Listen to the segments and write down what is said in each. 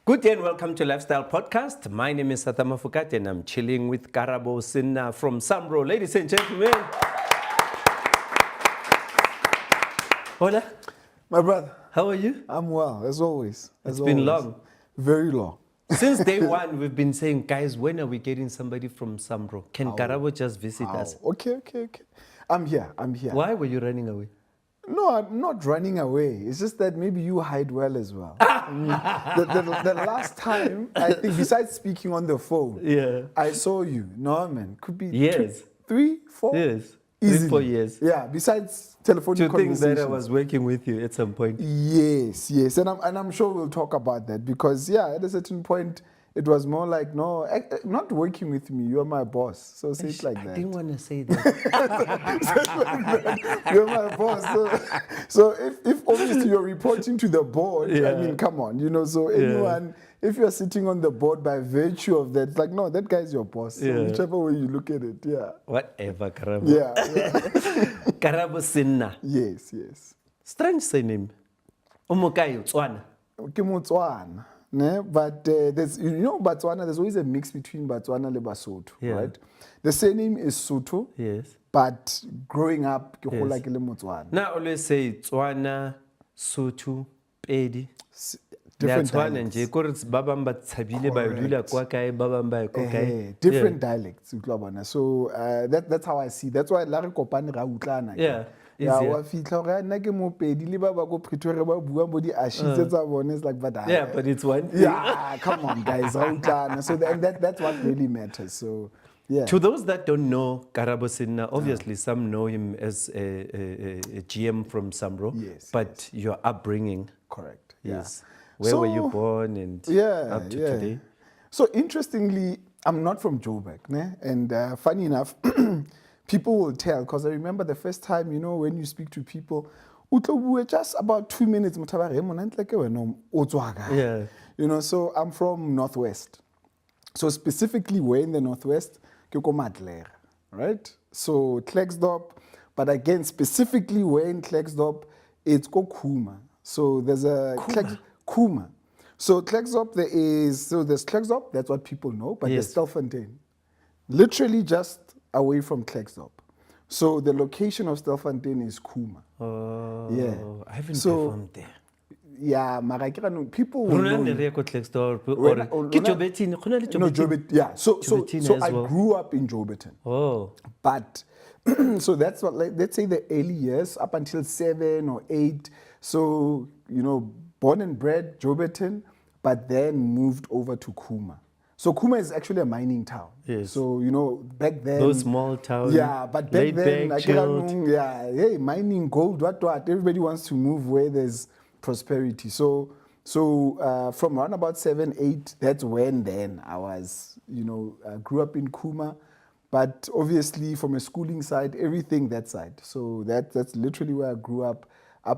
Good day and welcome to Lifestyle Podcast. My name is Arthur Mafokate and I'm chilling with Karabo Senna from Samro. Ladies and gentlemen. Hola. My brother. How are you? I'm well, as always. It's been long. Very long. Since day one, we've been saying, guys, when are we getting somebody from Samro? Can Karabo just visit us? Okay. I'm here. Why were you running away? No, I'm not running away. It's just that maybe you hide well as well. The last time, I think, besides speaking on the phone, I saw you. No, man. Could be years. 3, 4? Yes. Easily. 3, 4 years. Yeah, besides telephonic conversations. To think that I was working with you at some point. Yes. And I'm sure we'll talk about that because, at a certain point, it was more like, no, not working with me. You're my boss. So say it like that. I didn't want to say that. You're my boss. So if obviously you're reporting to the board, I mean, come on, so anyone, if you're sitting on the board by virtue of that, it's like, no, that guy's your boss. So whichever way you look at it, Whatever, Karabo. Yeah. Karabo Senna. Yes. Strange surname. Umukai, Tswana. Mutswana. But there's, Botswana, there's always a mix between Botswana and Basotho, right? The surname is Sotho, but growing up, Motswana. Now, always say Tswana, Sotho, Pedi. Different dialects. Different dialects. So that's how I see. That's why Larry Kopani Rautlana. Yeah, but it's one thing. Yeah, come on, guys. So that's what really matters. So, To those that don't know Karabo Senna, obviously some know him as a GM from Samro. Yes. But your upbringing. Correct. Yes. Where were you born and up to today? So interestingly, I'm not from Joburg, and funny enough. People will tell, because I remember the first time, when you speak to people, just about 2 minutes, so I'm from Northwest. So specifically, we're in the Northwest, right? So Klerksdorp, but again, specifically, we're in Klerksdorp, it's called Kuma. So there's a Kuma. So Klerksdorp, there's Klerksdorp, that's what people know, but there's Stelfontein. Literally just away from Klerksdorp. So the location of Stelfontein is Kuma. Oh, I haven't performed there. Yeah, people will know. So I grew up in Joburton. Oh. But, so that's what, let's say the early years, up until 7 or 8. So, born and bred Joburton, but then moved over to Kuma. So Kuma is actually a mining town. Yes. So, back then. Those small towns. Yeah, but back then, mining, gold, what. Everybody wants to move where there's prosperity. So from around about 7, 8, that's when then I was, grew up in Kuma. But obviously from a schooling side, everything that side. So that's literally where I grew up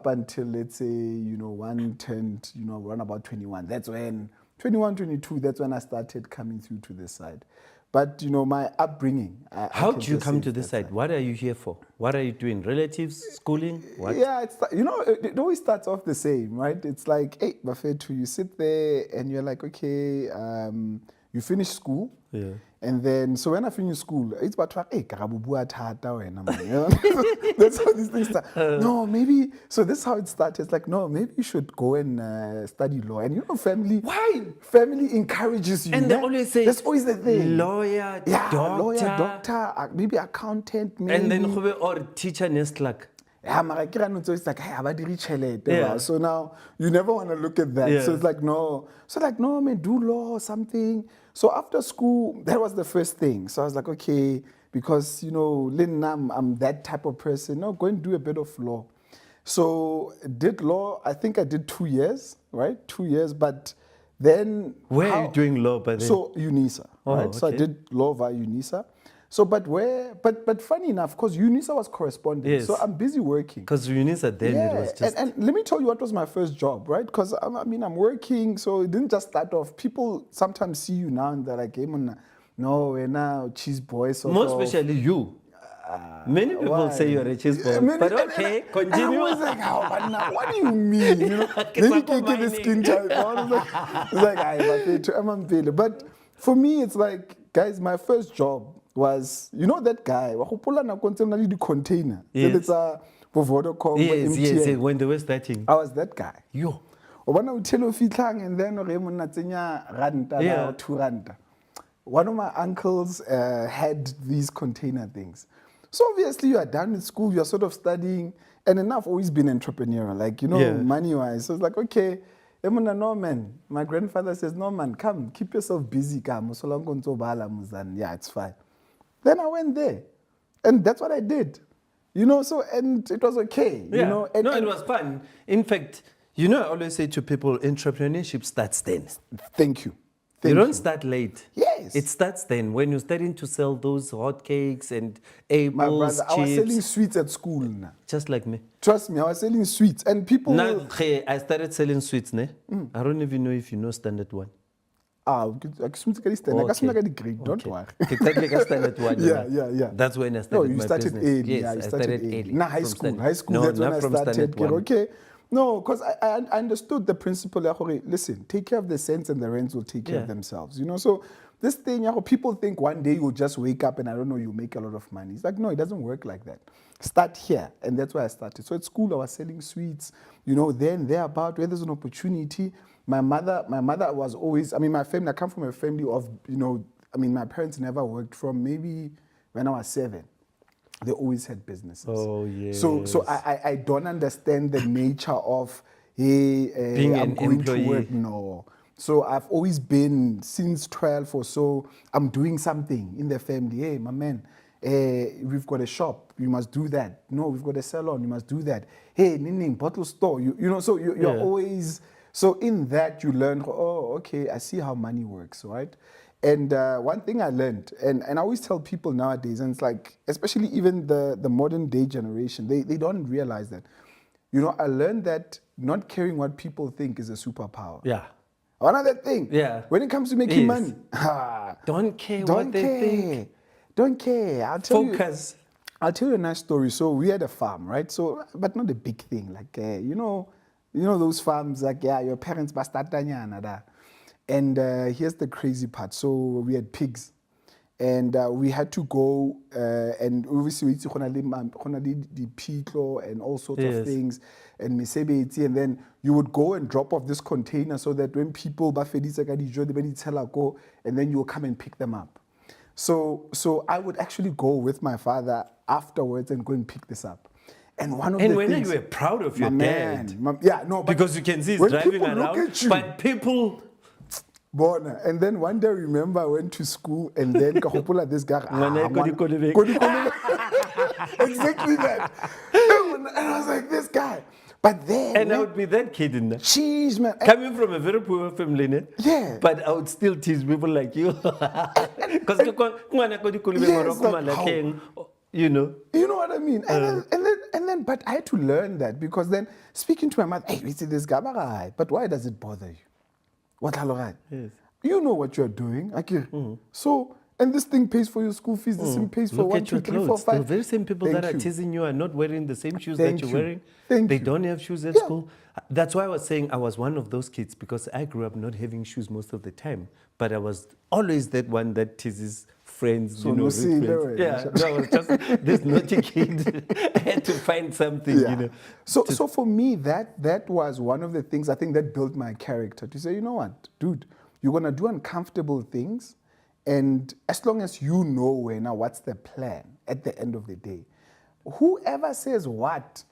until, let's say, one turned, around about 21. That's when 21, 22, that's when I started coming through to this side. But, my upbringing. How did you come to this side? What are you here for? What are you doing? Relatives? Schooling? What? Yeah, it always starts off the same, right? It's like, hey, Bafetu, you sit there and you're like, okay, you finish school. Yeah. And then, so when I finish school, it's about, hey, Karabo bua thata wena man. That's how these things start. No, maybe, so this is how it started. It's like, no, maybe you should go and study law. And family. Why? Family encourages you. And they always say, that's always the thing. Lawyer, doctor, maybe accountant, maybe. And then, or teacher, Nestlak. It's like, hey, so now you never want to look at that. So it's like, no. So man, do law or something. So after school, that was the first thing. So I was like, okay, because, I'm that type of person. No, go and do a bit of law. So did law, I think I did 2 years, right? 2 years, but then... Where are you doing law by then? So UNISA, right? Okay. So I did law via UNISA. So, but funny enough, because UNISA was corresponding, so I'm busy working. Because UNISA then it was just... And let me tell you what was my first job, right? Because, I'm working, so it didn't just start off. People sometimes see you now and they're like, hey, no, we're now cheese boys. More especially you. Many people say you're a cheese ball, but okay, continue. I was like, what do you mean? You know, then you can get the skin type. I was like, but for me, it's like, guys, my first job was, you know, that guy, the container. Yes. It's a Vodacom, Yes, when they were starting. I was that guy. Yo. And then Yeah. 2 rand. One of my uncles had these container things. So obviously you are done with school, you're sort of studying, and then I've always been entrepreneurial, like, you know, Yeah. money-wise. So it's like, okay, no man. My grandfather says, no man, come, keep yourself busy, come. Yeah, it's fine. Then I went there, and that's what I did. You know, so, and it was okay. Yeah. You know, and it was fun. In fact, you know, I always say to people, entrepreneurship starts then. Thank you. You don't start late. Yes. It starts then when you're starting to sell those hot cakes and My apples, brother, I was chips. selling sweets at school now. Just like me. Trust me, I was selling sweets, and people. Now, I started selling sweets, ne? I don't even know if you know standard one. Don't worry. Exactly, standard one. Yeah. That's when I started No, you my started business. early. Yes, Yeah, you I started early. early. Nah, high From school. standard- High school, No, that's when not I from started. standard one. Okay. No, because I understood the principle. Listen, take care of the cents and the rents will take care of Yeah. themselves. You know, so this thing, people think one day you'll just wake up and I don't know, you make a lot of money. It's like, no, it doesn't work like that. Start here. And that's why I started. So at school, I was selling sweets, you know, then thereabout, where there's an opportunity. My mother was always, my family, I come from a family of, you know, my parents never worked from maybe when I was 7. They always had businesses. Oh, yes. So I don't understand the nature of, hey, Being I'm an going employee. to work. No. So I've always been, since 12 or so, I'm doing something in the family. Hey, my man, we've got a shop. You must do that. No, we've got a salon. You must do that. Hey, bottle store. You know, so you're Yeah. always, so in that you learn, oh, okay, I see how money works, right? And one thing I learned, and I always tell people nowadays, and it's like, especially even the modern day generation, they don't realize that. You know, I learned that not caring what people think is a superpower. Yeah. Another thing, Yeah. when it comes to making Yes. money, Don't care don't what they think. Don't care. Focus. I'll tell you a nice story. So we had a farm, right? So, but not a big thing. Like, you know those farms, like, yeah, your parents bastatanyana da. And here's the crazy part. So we had pigs. And we had to go and obviously the pitlo and all sorts Yes. of things and mesebetsi, and then you would go and drop off this container so that when people and then you will come and pick them up. So I would actually go with my father afterwards and go and pick this up. And one of the when things, you were proud of your my dad. man, yeah, no, but Because you can see he's when driving people look around. at you, But people. Bona. And then one day, I remember I went to school and then Kahopula, this guy. Exactly that. And I was like, this guy. But then. And I would be that kid in there. Jeez, man. Coming from a very poor family, ne? Yeah. But I would still tease people like you. Because you know. You know what I mean? And then, but I had to learn that because then speaking to my mother, hey, we see this guy, but why does it bother you? What Yes. You know what you're doing. So, and this thing pays for your school fees, this thing pays for Look 1, at 2, your 3, 4, clothes. 5. The very same people Thank that are you. teasing you are not wearing the same shoes Thank that you're you. wearing. Thank They you. don't have shoes at Yeah. school. That's why I was saying I was one of those kids because I grew up not having shoes most of the time. But I was always that one that teases friends, So you know, no with see, friends. no, Yeah, no, I was just this naughty kid. I had to find something, Yeah. you know. So for me, that was one of the things I think that built my character to say, you know what, dude, you're gonna do uncomfortable things, and as long as you know what's the plan at the end of the day, whoever says what,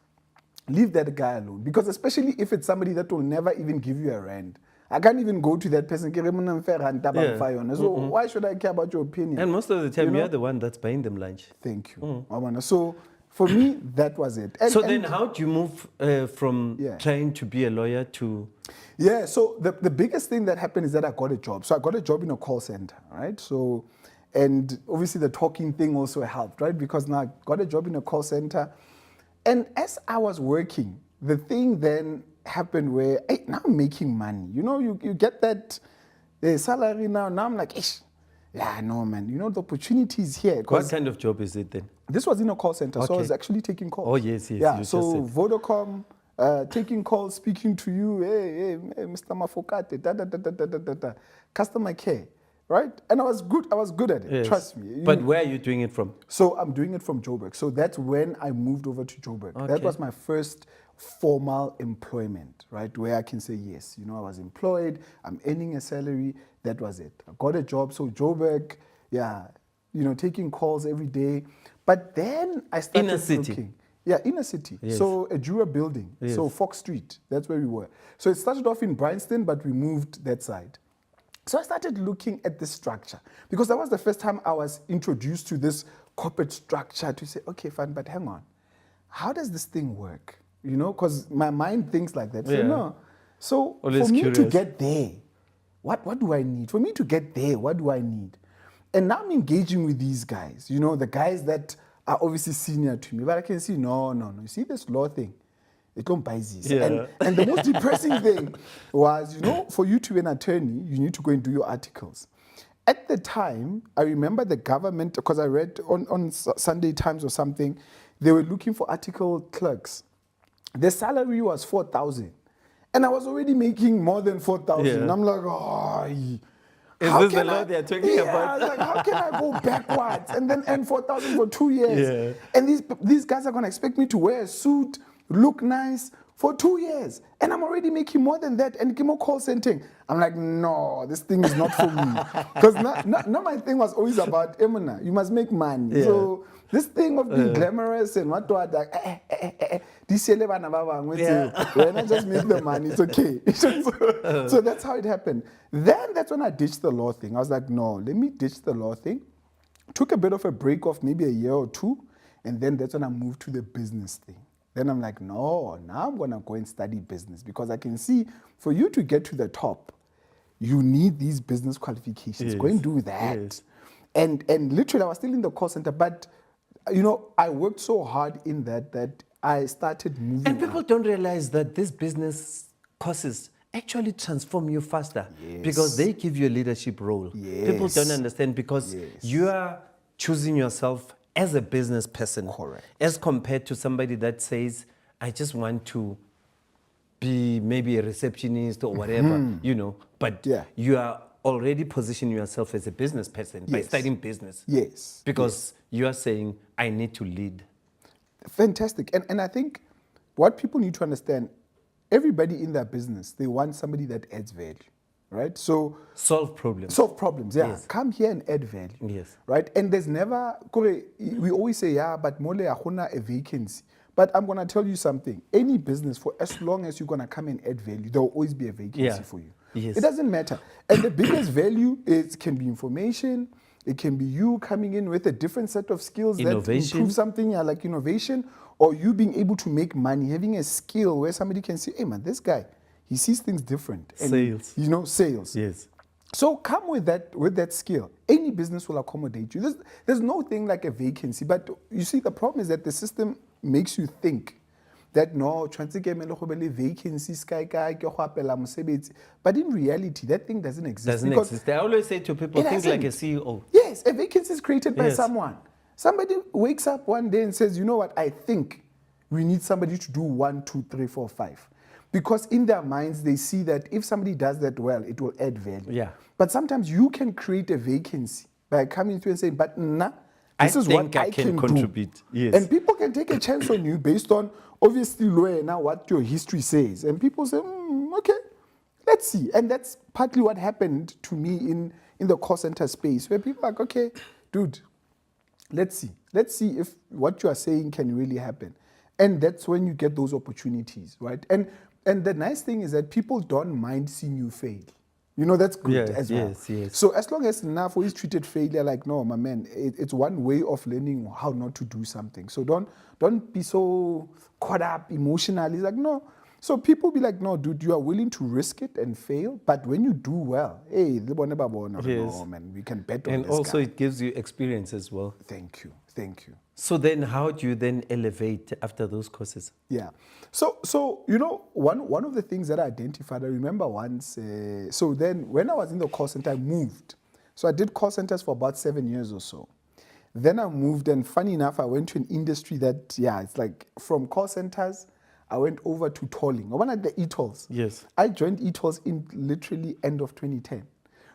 leave that guy alone. Because especially if it's somebody that will never even give you a rand. I can't even go to that person. So why should I care about your opinion? And most of the time, You know? you're the one that's buying them lunch. Thank you. So for me, that was it. So then how do you move from Yeah. trying to be a lawyer to... Yeah, so the biggest thing that happened is that I got a job. So I got a job in a call center, right? So, and obviously the talking thing also helped, right? Because now I got a job in a call center. And as I was working, the thing then happened where, hey, now I'm making money. You know, you get that salary now. Now I'm like, ish, yeah, no, man. You know, the opportunity is here. What kind of job is it then? This was in a call center, so I was Okay. actually taking calls. Oh, yes, yes, Yeah, you just so said. Vodacom, taking calls, speaking to you, hey, Mr. Mafokate, da. Customer care, right? And I was good at it, Yes. trust me. But where are you doing it from? So I'm doing it from Joburg. So that's when I moved over to Joburg. That Okay. was my first formal employment, right? Where I can say, yes, I was employed, I'm earning a salary, that was it. I got a job, so Joburg, yeah, taking calls every day. But then I started Inner city. looking. Yeah, inner city. Yes. So a Jura building. Yes. So Fox Street, that's where we were. So it started off in Bryanston, but we moved that side. So I started looking at the structure because that was the first time I was introduced to this corporate structure to say, okay, fine, but hang on. How does this thing work? Because my mind thinks like that. So Yeah. no. So Always for me to curious. get there, what do I need? For me to get there, what do I need? And now I'm engaging with these guys, the guys that are obviously senior to me. But I can see, no. You see this law thing? It don't buy this. Yeah. And the most depressing thing was, for you to be an attorney, you need to go and do your articles. At the time, I remember the government, because I read on Sunday Times or something, they were looking for article clerks. The salary was 4,000. And I was already making more than 4,000. Yeah. I'm like, oh, Is how this the can law I- they're talking about? I was like, how can I go backwards and then earn 4,000 for 2 years? Yeah. And these guys are gonna expect me to wear a suit, look nice for 2 years, and I'm already making more than that. And Kimo call center. I'm like, no, this thing is not for me. Because not my thing was always about Emuna. You must make money. Yeah. So this thing of being glamorous and what this when I just make the money, it's okay. So that's how it happened. Then that's when I ditched the law thing. I was like, no, let me ditch the law thing. Took a bit of a break of maybe a year or two, and then that's when I moved to the business thing. Then I'm like, no, now I'm gonna go and study business because I can see for you to get to the top, you need these business qualifications. Go and do that. Yes. And literally, I was still in the call center, but I worked so hard in that I started moving. And people don't realize that these business courses actually transform you faster because they give you a leadership role. People don't understand because you are choosing yourself as a business person. Correct. As compared to somebody that says, I just want to be maybe a receptionist or whatever, but you are already positioning yourself as a business person by studying business. Yes. Because you are saying, I need to lead. Fantastic. And I think what people need to understand, everybody in their business, they want somebody that adds value, right? So Solve problems. solve problems, yeah. Yes. Come here and add value. Yes. Right? And there's never, we always say, yeah, but mole akuna a vacancy. But I'm going to tell you something. Any business, for as long as you're going to come and add value, there will always be a vacancy for you. Yes. It doesn't matter. And the biggest value can be information. It can be you coming in with a different set of skills that Innovation. improve something, like innovation, or you being able to make money, having a skill where somebody can say, hey man, this guy, he sees things different. And, Sales. Sales. Yes. So come with that skill. Any business will accommodate you. There's no thing like a vacancy. But you see, the problem is that the system makes you think that no, vacancies, but in reality, that thing doesn't exist. Doesn't exist. I always say to people, think like a CEO. Yes, a vacancy is created by someone. Somebody wakes up one day and says, you know what, I think we need somebody to do 1, 2, 3, 4, 5. Because in their minds, they see that if somebody does that well, it will add value. Yeah. But sometimes you can create a vacancy by coming through and saying, but nah, this is what I can contribute. do. Yes. And people can take a chance on you based on, obviously, now what your history says. And people say, okay, let's see. And that's partly what happened to me in the call center space, where people are like, okay, dude, let's see. Let's see if what you are saying can really happen. And that's when you get those opportunities, right? And the nice thing is that people don't mind seeing you fail. That's good as well. Yes. So as long as enough always treated failure like, no, my man, it's one way of learning how not to do something. So don't be so caught up emotionally. It's like, no. So people be like, no, dude, you are willing to risk it and fail. But when you do well, hey, no, man, we can bet on And this also guy. it gives you experience as well. Thank you. So then how do you then elevate after those courses? Yeah. So one of the things that I identified, I remember once, so then when I was in the call center, I moved. So I did call centers for about 7 years or so. Then I moved, and funny enough, I went to an industry that, it's like from call centers, I went over to tolling. I went at the e-tolls. Yes. I joined e-tolls in literally end of 2010.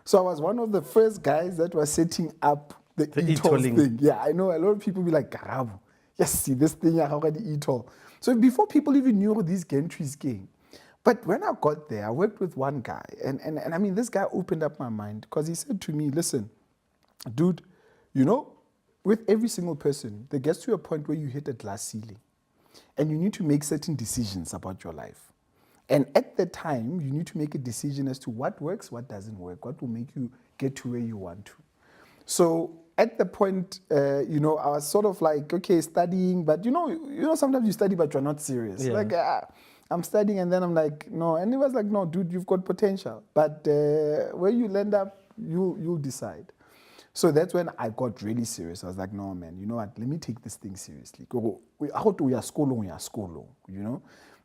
So I was one of the first guys that was setting up the e-tolls e-tolling thing. Yeah, I know a lot of people be like, Karabo, yes, see this thing, how can the e-toll? So before people even knew these gantries came. But when I got there, I worked with one guy, and I mean, this guy opened up my mind because he said to me, listen, dude, with every single person, there gets to a point where you hit a glass ceiling and you need to make certain decisions about your life. And at the time, you need to make a decision as to what works, what doesn't work, what will make you get to where you want to. So at the point, I was sort of like, okay, studying, but sometimes you study, but you're not serious. Yeah. Like, I'm studying, and then I'm like, no. And he was like, no, dude, you've got potential. But where you land up, you'll decide. So that's when I got really serious. I was like, no, man, you know what? Let me take this thing seriously.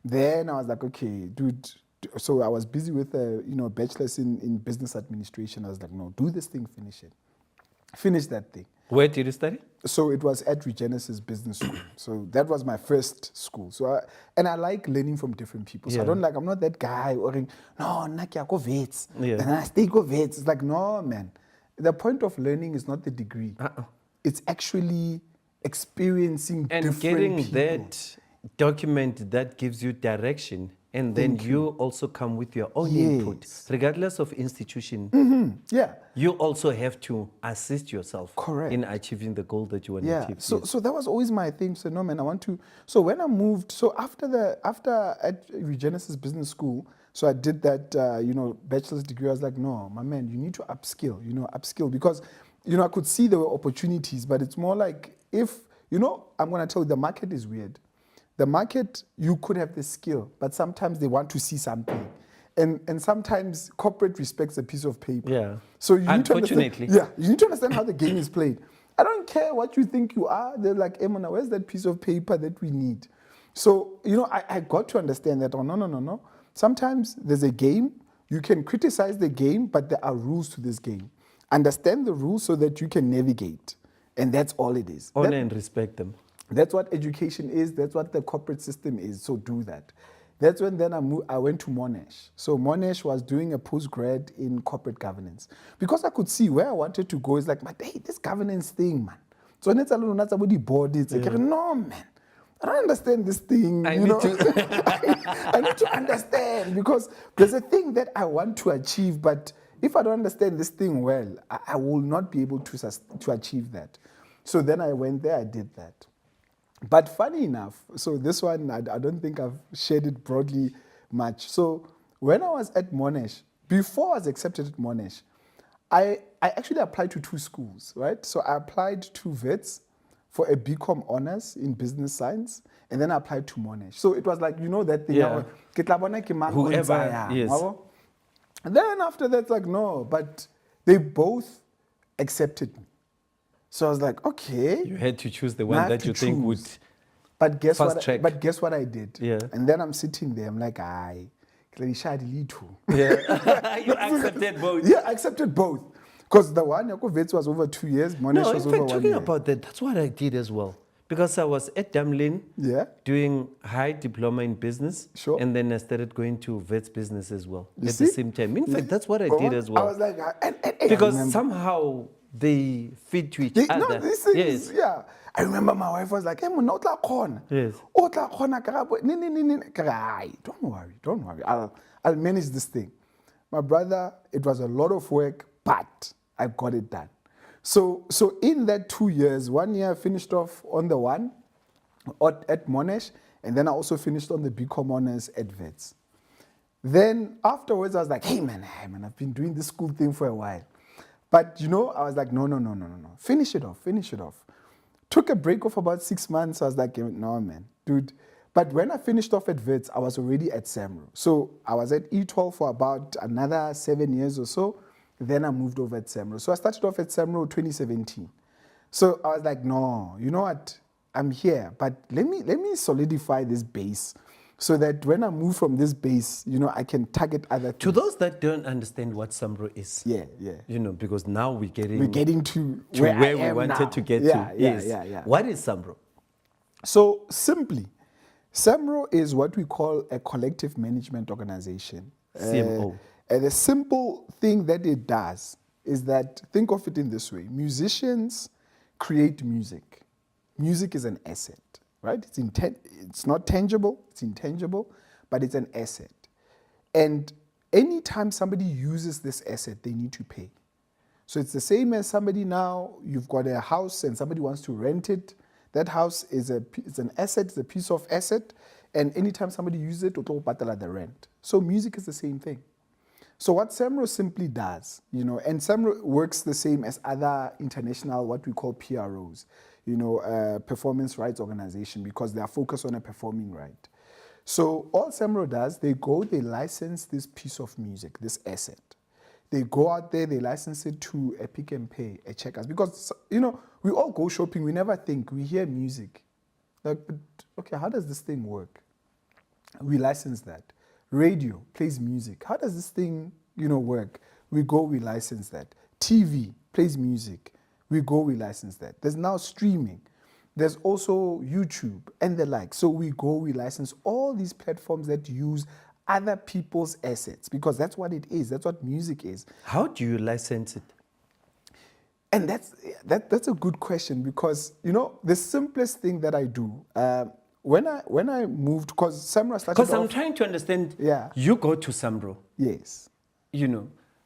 Then I was like, okay, dude. So I was busy with a bachelor's in business administration. I was like, no, do this thing, finish it. Finish that thing. Where did you study? So it was at Regenesis Business School. So that was my first school. So I like learning from different people. So I'm not that guy ordering, no, Nakia, go vets. And I stay go vets. It's like, no, man. The point of learning is not the degree. It's actually experiencing and different getting people. that document that gives you direction. And then you also come with your own input. Regardless of institution, you also have to assist yourself in achieving the goal that you want to achieve. So that was always my thing. So no, man, I want to. So when I moved, so after at Regenesis Business School, so I did that, bachelor's degree. I was like, no, my man, you need to upskill because, I could see there were opportunities, but it's more like if, I'm going to tell you, the market is weird. The market, you could have the skill, but sometimes they want to see something. And sometimes corporate respects a piece of paper. Yeah. So you need to Unfortunately. you need to understand how the game is played. I don't care what you think you are. They're like, Emona, where's that piece of paper that we need? So, I got to understand that, no. Sometimes there's a game. You can criticize the game, but there are rules to this game. Understand the rules so that you can navigate. And that's all it is. Honor and respect them. That's what education is. That's what the corporate system is. So do that. That's when then I went to Monash. So Monash was doing a postgrad in corporate governance. Because I could see where I wanted to go is like, but hey, this governance thing, man. So it's not about the board. It's like, no, man. I don't understand this thing. I need to understand because there's a thing that I want to achieve, but if I don't understand this thing well, I will not be able to achieve that. So then I went there, I did that. But funny enough, so this one, I don't think I've shared it broadly much. So when I was at Monash, before I was accepted at Monash, I actually applied to 2 schools, right? So I applied to Wits for a BCom honors in business science, and then I applied to Monash. So it was like, that thing. Yeah. Whoever, yes. And then after that, like, no, but they both accepted me. So I was like, okay. You had to choose the one that you think would fast track. But guess what I did? Yeah. And then I'm sitting there, I'm like, aye. Yeah. You accepted both. Yeah, I accepted both. Because the one, Yoko Vets was over 2 years, Monash was over 1 year. Talking about that, that's what I did as well. Because I was at Damlin doing high diploma in business. Sure. And then I started going to Vets business as well You at see? the same time. In fact, that's what I did as well. I was like, because somehow they fit to each other. No, this is, I remember my wife was like, hey, Monotla Kona. Yes. Otla Kona Karabo. Don't worry. I'll manage this thing. My brother, it was a lot of work, but I got it done. So in that 2 years, 1 year I finished off on the one at Monash, and then I also finished on the BCom honors at Vets. Then afterwards, I was like, hey man, I've been doing this school thing for a while. But I was like, no. Finish it off. Took a break of about 6 months. I was like, no, man, dude. But when I finished off at Vets, I was already at Samro. So I was at E12 for about another 7 years or so. Then I moved over at Samro. So I started off at Samro 2017. So I was like, no, you know what? I'm here, but let me solidify this base so that when I move from this base, I can target other things. To those that don't understand what Samro is, Yeah. Because now we're We're getting to where I we am wanted now. to get Yeah, to. yeah, Yes. yeah. What is Samro? So simply, Samro is what we call a collective management organization. CMO. And the simple thing that it does is that, think of it in this way: musicians create music. Music is an asset, right? It's not tangible, it's intangible, but it's an asset. And anytime somebody uses this asset, they need to pay. So it's the same as somebody now, you've got a house and somebody wants to rent it. That house is an asset, it's a piece of asset, and anytime somebody uses it, it'll patala the rent. So music is the same thing. So what Samro simply does, and Samro works the same as other international, what we call PROs, performance rights organization, because they are focused on a performing right. So all Samro does, they license this piece of music, this asset. They go out there, they license it to a Pick and Pay, a Checkers. Because, we all go shopping, we never think, we hear music. Like, but, okay, how does this thing work? We license that. Radio plays music. How does this thing, work? We go, we license that. TV plays music. We go, we license that. There's now streaming. There's also YouTube and the like. So we go, we license all these platforms that use other people's assets, because that's what it is. That's what music is. How do you license it? And that's a good question, because the simplest thing that I do when I moved, because Samro started. Because I'm trying to understand. Yeah. You go to Samro. Yes.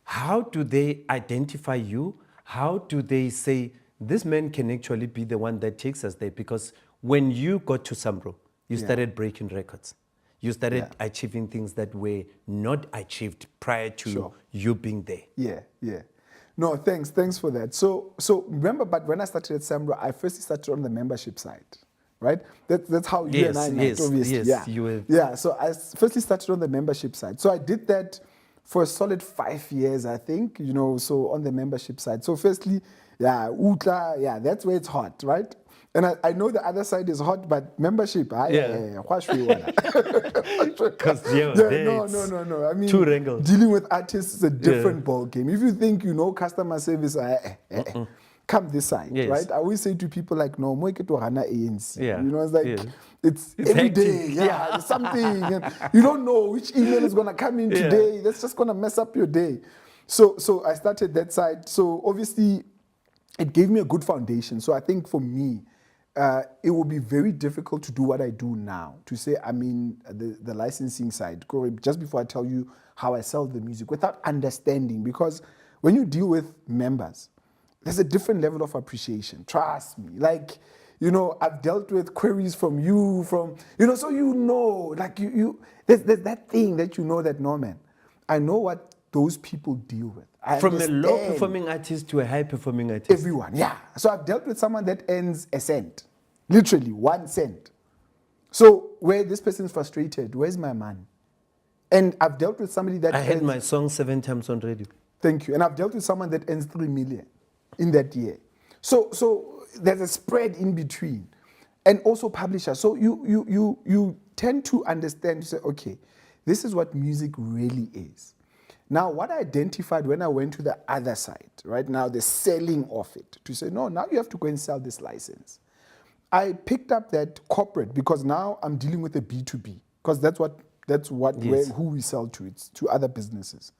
How do they identify you? How do they say this man can actually be the one that takes us there? Because when you got to Samro, you started breaking records. You started achieving things that were not achieved prior to you being there. Yeah. No, thanks for that. So remember, but when I started at Samro, I first started on the membership side, right? That's how you and I met, obviously. Yes, you were. Yeah, so I firstly started on the membership side. So I did that for a solid 5 years, I think, so on the membership side. So firstly, that's where it's hot, right? And I know the other side is hot, but membership, Because no. I mean, two wrangles. Dealing with artists is a different ball game. If you think customer service, come this side, right? I always say to people like, no, mo ke to hana ANC. It's like it's every hectic. day, something. And you don't know which email is gonna come in today. That's just gonna mess up your day. So I started that side. So obviously, it gave me a good foundation. So I think for me, it would be very difficult to do what I do now, to say I'm in the licensing side, just before I tell you how I sell the music, without understanding. Because when you deal with members, there's a different level of appreciation. Trust me. Like, I've dealt with queries from you, so like there's that thing that that, no, man, I know what those people deal with. From a low-performing artist to a high-performing artist. Everyone, yeah. So I've dealt with someone that earns a cent, literally 1 cent. So where this person is frustrated, where's my money? And I've dealt with somebody that I had my song 7 times on radio. Thank you. And I've dealt with someone that earns 3 million in that year. So there's a spread in between. And also publishers. So you tend to understand, you say, okay, this is what music really is. Now, what I identified when I went to the other side, right now, the selling of it, to say, no, now you have to go and sell this license. I picked up that corporate, because now I'm dealing with a B2B, because that's who we sell to. It's to other businesses.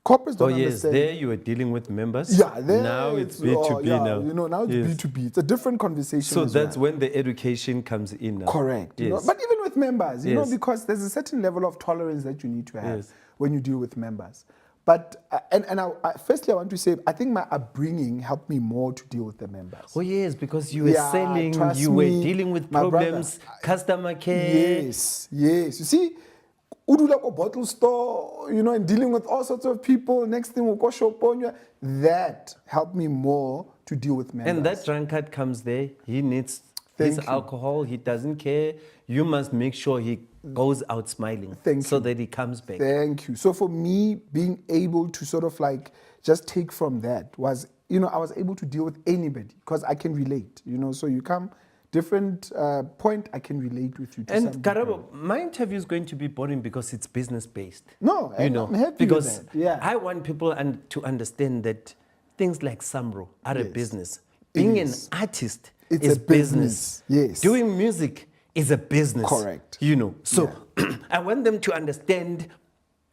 Corporates don't understand. There you were dealing with members. Yeah, now it's B2B now. Now it's B2B. It's a different conversation. So that's when the education comes in now. Correct. Yes. But even with members, because there's a certain level of tolerance that you need to have when you deal with members. But firstly, I want to say, I think my upbringing helped me more to deal with the members. Oh yes, because you were selling, you were dealing with problems, customer care. Yes. You see, udula ko bottle store, and dealing with all sorts of people. Next thing we'll go shop on you. That helped me more to deal with members. And that drunkard comes there. He needs his alcohol. He doesn't care. You must make sure he goes out smiling so that he comes back. Thank you. So for me, being able to sort of like just take from that was, I was able to deal with anybody because I can relate. So you come point I can relate with you to And some Karabo, my interview is going to be boring because it's business based. No, you and know, I'm happy because with that. Yeah. I want people to understand that things like Samro are a Yes. business. It Being an is. artist It's is a business. Yes. Doing music is a business. Correct. You know, so I want them to understand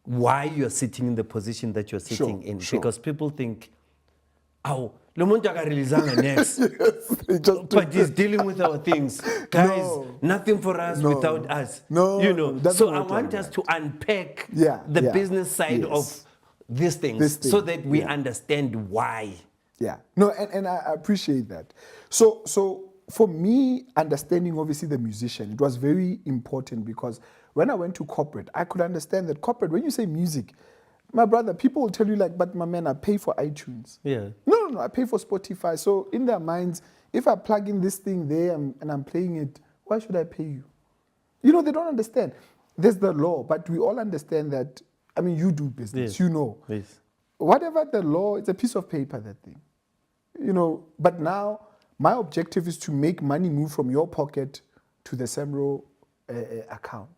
why you're sitting in the position that you're sitting in. Sure. Because people think, oh, lo muntu akareleasanga next. It just But he's dealing with our things. Guys, No. nothing for us No. without us. No, You know, no, doesn't so I work want like us that. to unpack Yeah, the yeah. business side Yes. of these things This so thing, that we yeah. understand why. Yeah. No, and I appreciate that. So for me, understanding obviously the musician, it was very important because when I went to corporate, I could understand that corporate, when you say music, my brother, people will tell you like, but my man, I pay for iTunes. Yeah. No, I pay for Spotify. So in their minds, if I plug in this thing there and I'm playing it, why should I pay you? You know, they don't understand. There's the law, but we all understand that, I mean, you do business, Yes. you know. Yes. Whatever the law, it's a piece of paper, that thing. You know, but now my objective is to make money move from your pocket to the Samro account.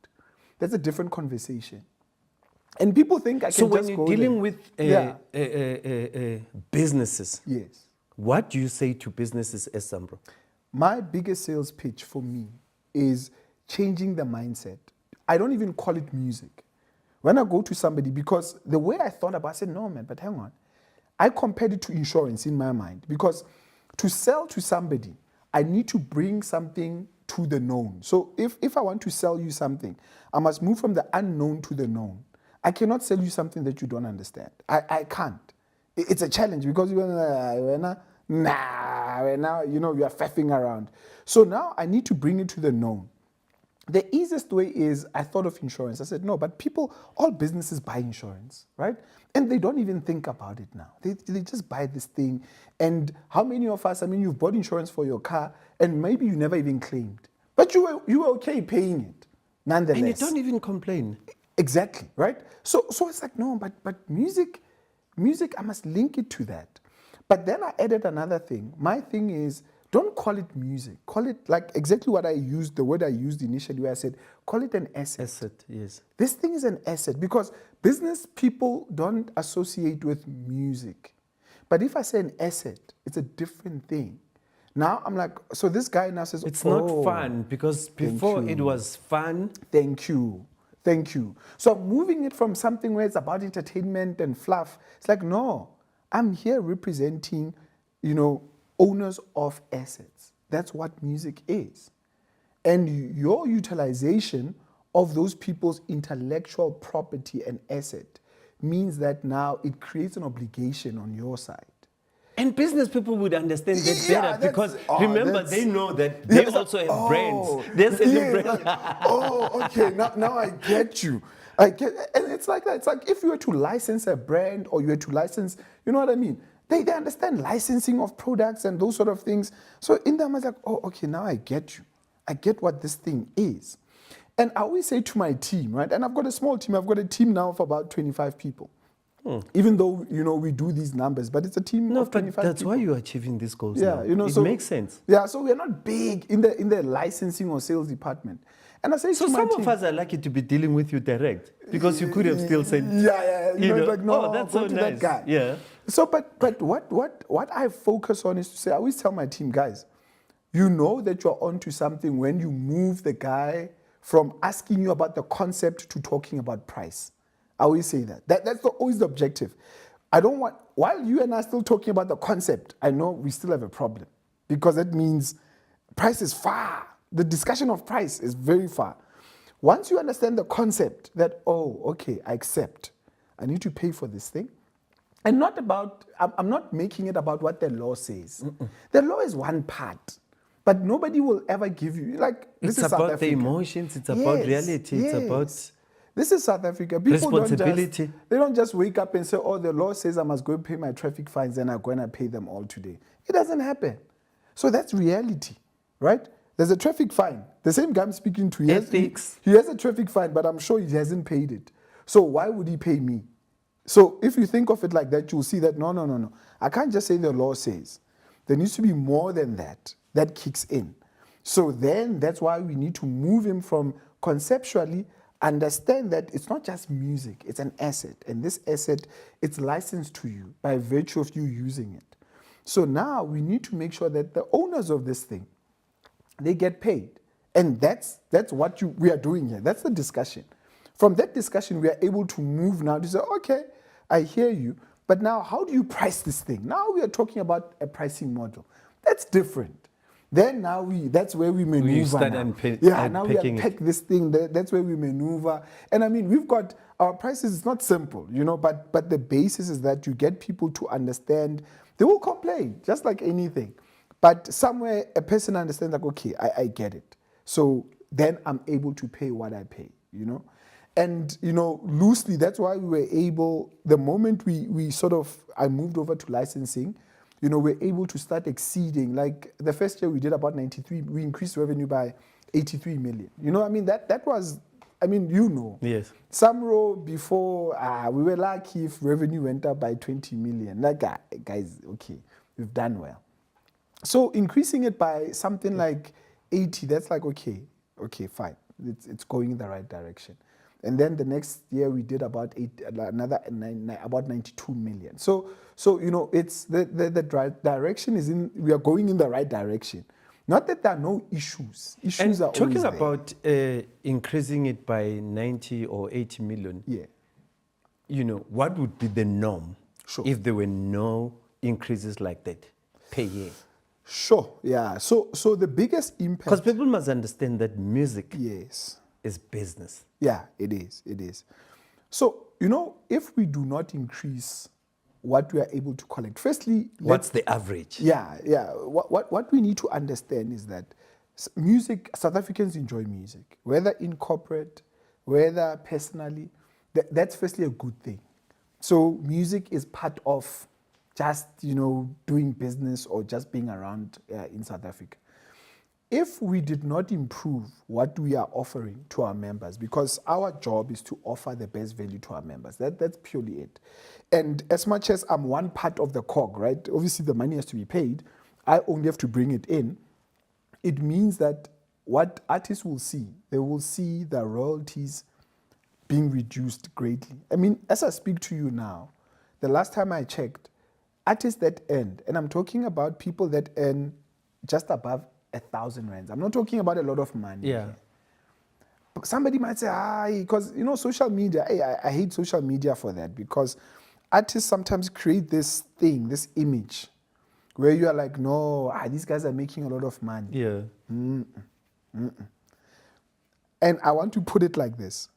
That's a different conversation. And people think I can So when just you're go dealing there. with businesses, Yes. what do you say to businesses as Samro? My biggest sales pitch for me is changing the mindset. I don't even call it music. When I go to somebody, because the way I thought about it, I said, no, man, but hang on. I compared it to insurance in my mind because to sell to somebody, I need to bring something to the known. So if I want to sell you something, I must move from the unknown to the known. I cannot sell you something that you don't understand. I can't. It's a challenge because you are you know, you are faffing around. So now I need to bring it to the known. The easiest way is I thought of insurance. I said, no, but people, all businesses buy insurance, right? And they don't even think about it now. They just buy this thing. And how many of us, I mean, you've bought insurance for your car and maybe you never even claimed. But you were okay paying it, nonetheless. And you don't even complain. Exactly, right? So it's like, no, but music, I must link it to that. But then I added another thing. My thing is, don't call it music. Call it like exactly what I used, the word I used initially where I said, call it an asset. Asset, yes. This thing is an asset because business people don't associate with music. But if I say an asset, it's a different thing. Now I'm like, so this guy now says, It's not fun because before it was fun. Thank you. So I'm moving it from something where it's about entertainment and fluff. It's like, no, I'm here representing, you know, owners of assets. That's what music is. And your utilization of those people's intellectual property and asset means that now it creates an obligation on your side. And business people would understand that Yeah, better because remember, that's- they know that they it's also like, have brands. They're selling brands. Okay, now I get you. And it's like that. It's like if you were to license a brand or you were to license, you know what I mean? They understand licensing of products and those sort of things. So in them, I was like, oh, okay, now I get you. I get what this thing is. And I always say to my team, right? And I've got a small team. I've got a team now of about 25 people. Even though, you know, we do these numbers, but it's a team of 25 but that's people. why you're achieving these goals Yeah, now. you know, it so makes sense. Yeah, so we're not big in the licensing or sales department. And I say So to my some team, of us are lucky to be dealing with you direct because you could have still said, yeah, you know, it's like, no, oh, that's go so to nice. that guy. Yeah. So, but what I focus on is to say, I always tell my team, guys, you know that you're onto something when you move the guy from asking you about the concept to talking about price. I always say that. That's always the objective. I don't want, while you and I are still talking about the concept, I know we still have a problem because that means price is far. The discussion of price is very far. Once you understand the concept that, oh, okay, I accept, I need to pay for this thing. And not about, I'm not making it about what the law says. The law is one part, but nobody will ever give you, like, this It's is South about Africa. the emotions, it's about reality, it's about This is South Africa. People responsibility. they don't just wake up and say, oh, the law says I must go pay my traffic fines and I'm going to pay them all today. It doesn't happen. So that's reality, right? There's a traffic fine. The same guy I'm speaking to, Ethics. he has a traffic fine, but I'm sure he hasn't paid it. So why would he pay me? So if you think of it like that, you'll see that, no. I can't just say the law says. There needs to be more than that kicks in. So then that's why we need to move him from conceptually, understand that it's not just music, it's an asset. And this asset, it's licensed to you by virtue of you using it. So now we need to make sure that the owners of this thing, they get paid. And that's what we are doing here. That's the discussion. From that discussion, we are able to move now to say, okay, I hear you, but now how do you price this thing? Now we are talking about a pricing model. That's different. Then now that's where we maneuver. We start now. Now we unpacking unpack this thing. That's where we maneuver. And I mean, we've got our prices. It's not simple, but the basis is that you get people to understand. They will complain, just like anything. But somewhere a person understands, like, okay, I get it. So then I'm able to pay what I pay, And, loosely, that's why we were able, the moment I moved over to licensing, we're able to start exceeding. Like the first year we did about 93, we increased revenue by 83 million. That was, Yes. Samro before, we were lucky if revenue went up by 20 million. Like, guys, okay, we've done well. So increasing it by something like 80, that's like, okay, fine. It's going in the right direction. And then the next year we did about about 92 million. So it's the direction is we are going in the right direction. Not that there are no issues. Issues and are always talking there. about increasing it by 90 or 80 million. Yeah. What would be the norm Sure. if there were no increases like that per year? Sure. Yeah. So the biggest impact. Because people must understand that music Yes. is business. Yeah, it is. It is. So, if we do not increase what we are able to collect, firstly, What's the average? Yeah. What we need to understand is that music, South Africans enjoy music, whether in corporate, whether personally. That's firstly a good thing. So music is part of just, doing business or just being around in South Africa. If we did not improve what we are offering to our members, because our job is to offer the best value to our members, that's purely it. And as much as I'm one part of the cog, right? Obviously the money has to be paid. I only have to bring it in. It means that what artists will see, they will see the royalties being reduced greatly. I mean, as I speak to you now, the last time I checked, artists that earned, and I'm talking about people that earn just above 1,000 rands. I'm not talking about a lot of money. Yeah. But somebody might say, because, social media, I hate social media for that, because artists sometimes create this thing, this image, where you are like, no, these guys are making a lot of money. Yeah. And I want to put it like this.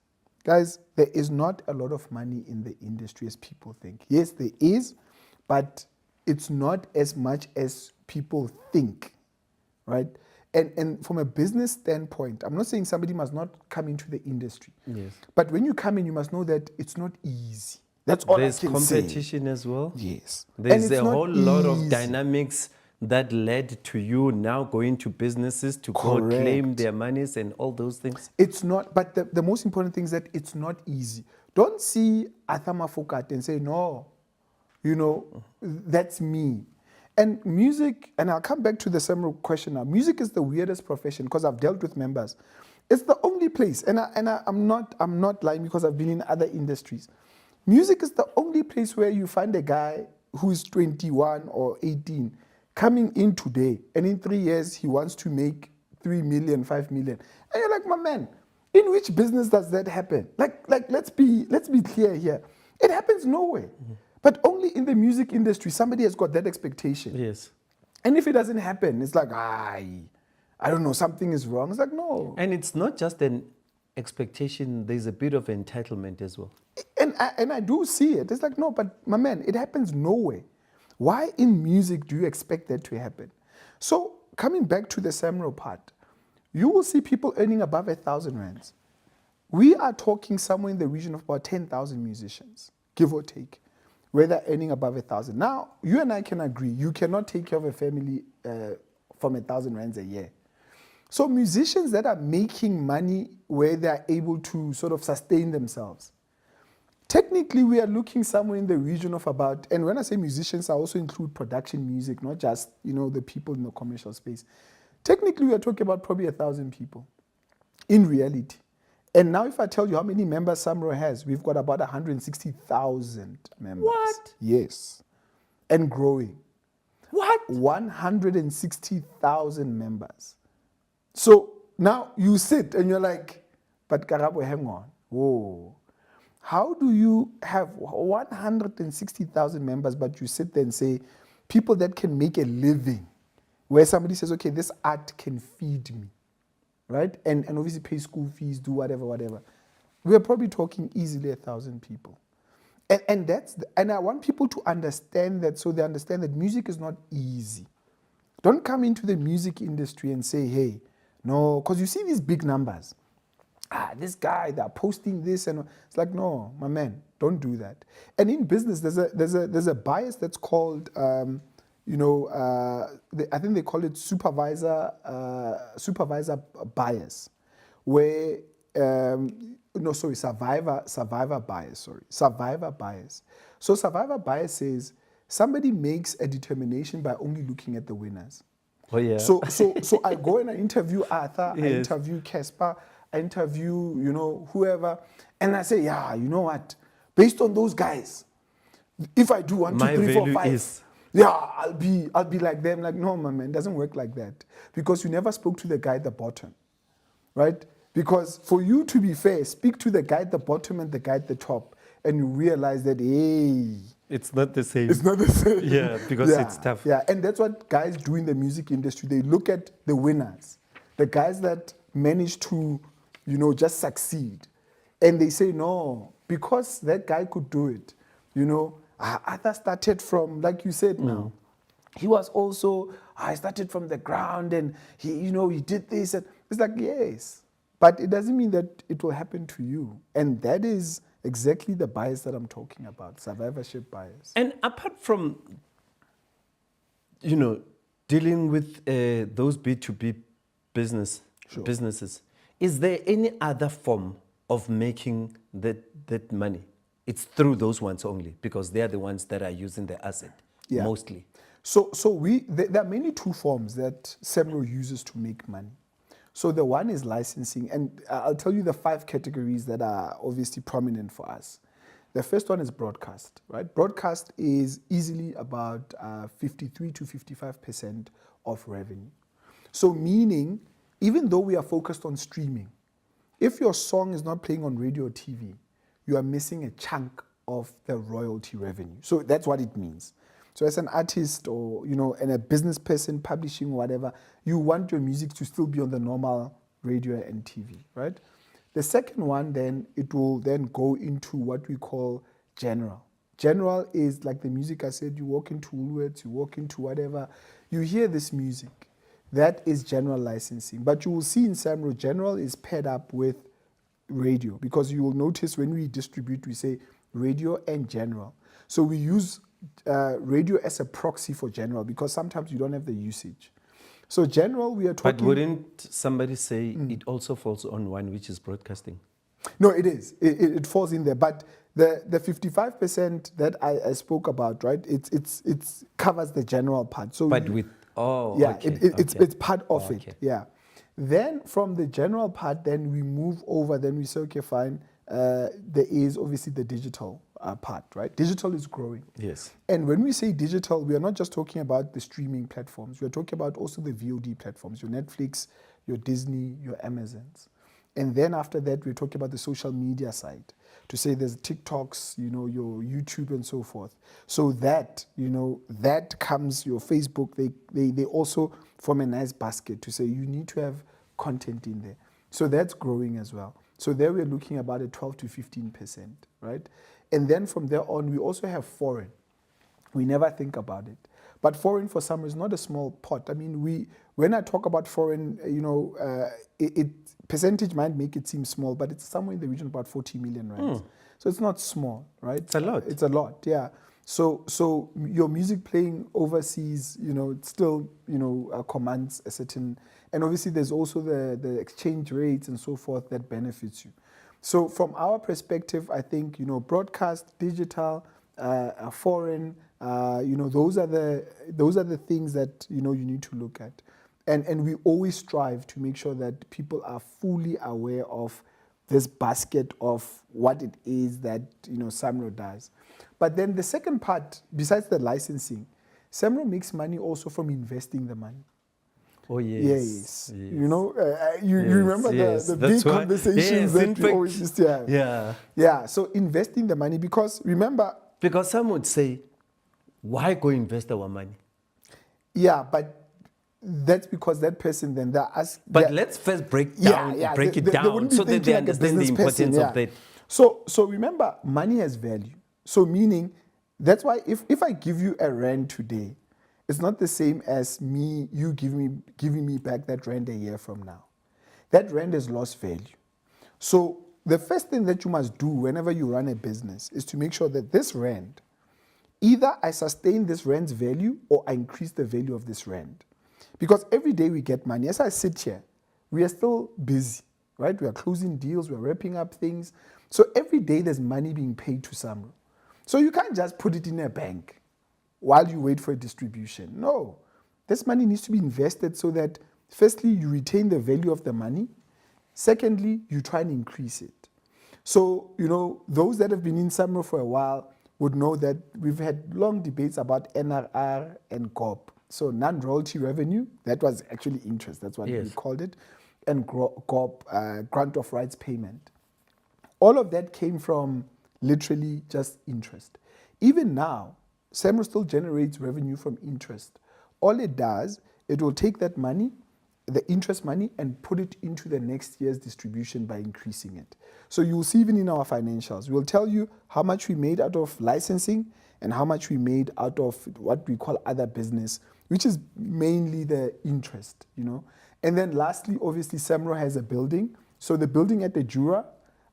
Guys, there is not a lot of money in the industry as people think. Yes, there is, but it's not as much as people think. Right? And from a business standpoint, I'm not saying somebody must not come into the industry. Yes. But when you come in, you must know that it's not easy. That's all There's I can say. competition as well. Yes. There's And it's a not whole lot of easy. dynamics that led to you now going to businesses to go Correct. claim their monies and all those things. It's not, but the most important thing is that it's not easy. Don't see Arthur Mafokate and say, no, that's me. And music, and I'll come back to the Samro question now. Music is the weirdest profession because I've dealt with members. It's the only place, and I'm not lying because I've been in other industries. Music is the only place where you find a guy who is 21 or 18 coming in today, and in 3 years he wants to make 3 million, 5 million, and you're like, my man, in which business does that happen? Like let's be clear here. It happens nowhere. Mm-hmm. But only in the music industry, somebody has got that expectation. Yes. And if it doesn't happen, it's like, I don't know, something is wrong. It's like, no. And it's not just an expectation, there's a bit of entitlement as well. And I do see it. It's like, no, but my man, it happens nowhere. Why in music do you expect that to happen? So coming back to the Samro part, you will see people earning above 1,000 rands. We are talking somewhere in the region of about 10,000 musicians, give or take, where they're earning above 1,000. Now, you and I can agree, you cannot take care of a family from 1,000 rands a year. So musicians that are making money where they're able to sort of sustain themselves, technically we are looking somewhere in the region of about, and when I say musicians, I also include production music, not just, the people in the commercial space, Technically, we are talking about probably 1,000 people in reality. And now if I tell you how many members Samro has, we've got about 160,000 members. What? Yes. And growing. What? 160,000 members. So now you sit and you're like, but Karabo, hang on. Whoa. How do you have 160,000 members, but you sit there and say, people that can make a living, where somebody says, okay, this art can feed me, right? And obviously pay school fees, do whatever. We're probably talking easily 1,000 people. And I want people to understand that, so they understand that music is not easy. Don't come into the music industry and say, hey, no, because you see these big numbers. This guy, they're posting this, and it's like, no, my man, don't do that. And in business, there's a bias that's called, I think they call it supervisor bias, where survivor bias. Survivor bias. So survivor bias says somebody makes a determination by only looking at the winners. Oh yeah. So I go and I interview Arthur, Yes. I interview Casper, I interview, whoever, and I say, yeah, you know what? Based on those guys, if I do 1, 2, My 3, 4, value 5, is- yeah, I'll be like them. Like, no, my man, it doesn't work like that. Because you never spoke to the guy at the bottom. Right? Because for you to be fair, speak to the guy at the bottom and the guy at the top, and you realize that, hey, It's not the same. it's not the same. Yeah, because it's tough. Yeah, and that's what guys do in the music industry. They look at the winners, the guys that manage to, just succeed. And they say, no, because that guy could do it. Arthur started from, like you said now, he was also, I started from the ground and he did this. And it's like, yes, but it doesn't mean that it will happen to you. And that is exactly the bias that I'm talking about, survivorship bias. And apart from, dealing with those B2B businesses, is there any other form of making that money? It's through those ones only, because they are the ones that are using the asset mostly. So there are mainly two forms that Samro uses to make money. So the one is licensing, and I'll tell you the 5 categories that are obviously prominent for us. The first one is broadcast, right? Broadcast is easily about 53 to 55% of revenue. So meaning, even though we are focused on streaming, if your song is not playing on radio or TV, you are missing a chunk of the royalty revenue. So that's what it means. So as an artist or, and a business person publishing or whatever, you want your music to still be on the normal radio and TV, right? The second one, then, it will then go into what we call general. General is like the music I said, you walk into Woolworths, you walk into whatever, you hear this music. That is general licensing. But you will see in Samro, general is paired up with radio, because you will notice when we distribute, we say radio and general. So we use radio as a proxy for general, because sometimes you don't have the usage. So general, we are talking... But wouldn't somebody say it also falls on one, which is broadcasting? No, it is. It falls in there. But the 55% that I spoke about, right, it covers the general part. So But with... Oh, yeah, okay. It's part of Okay. it. Yeah. Then from the general part, then we move over, then we say, okay, fine, there is obviously the digital part, right? Digital is growing. Yes. And when we say digital, we are not just talking about the streaming platforms. We are talking about also the VOD platforms, your Netflix, your Disney, your Amazons. And then after that, we're talking about the social media side, to say there's TikToks, your YouTube and so forth. So that, that comes, your Facebook, they also form a nice basket to say you need to have content in there. So that's growing as well. So there we're looking about a 12 to 15%, right? And then from there on, we also have foreign. We never think about it. But foreign for some is not a small pot. I mean, when I talk about foreign, percentage might make it seem small, but it's somewhere in the region of about 40 million rands. So it's not small, right? It's a lot. It's a lot, yeah. So your music playing overseas, it still, commands a certain, and obviously there's also the exchange rates and so forth that benefits you. So from our perspective, I think, broadcast, digital, foreign, those are the things that, you need to look at. And we always strive to make sure that people are fully aware of this basket of what it is that Samro does. But then the second part, besides the licensing, Samro makes money also from investing the money. Oh, yes. Yes. Yes. You remember the big conversations that we always used to have. Yeah. Yeah, so investing the money, because remember... Because some would say, why go invest our money? Yeah, but that's because that person then they're asking... But let's first break it down so that they understand the importance of that. So remember, money has value. So meaning, that's why if I give you a rand today, it's not the same as you giving me back that rand a year from now. That rand has lost value. So the first thing that you must do whenever you run a business is to make sure that this rand, either I sustain this rand's value or I increase the value of this rand. Because every day we get money. As I sit here, we are still busy, right? We are closing deals, we are wrapping up things. So every day there's money being paid to Samro. So you can't just put it in a bank while you wait for a distribution. No. This money needs to be invested so that, firstly, you retain the value of the money. Secondly, you try and increase it. So, those that have been in Samro for a while would know that we've had long debates about NRR and GOP. So non-royalty revenue, that was actually interest, that's what we called it, and GOP, grant of rights payment. All of that came from literally just interest. Even now, Samro still generates revenue from interest. All it does, it will take that money, the interest money, and put it into the next year's distribution by increasing it. So you will see even in our financials, we'll tell you how much we made out of licensing and how much we made out of what we call other business, which is mainly the interest, And then lastly, obviously, Samro has a building. So the building at the Jura,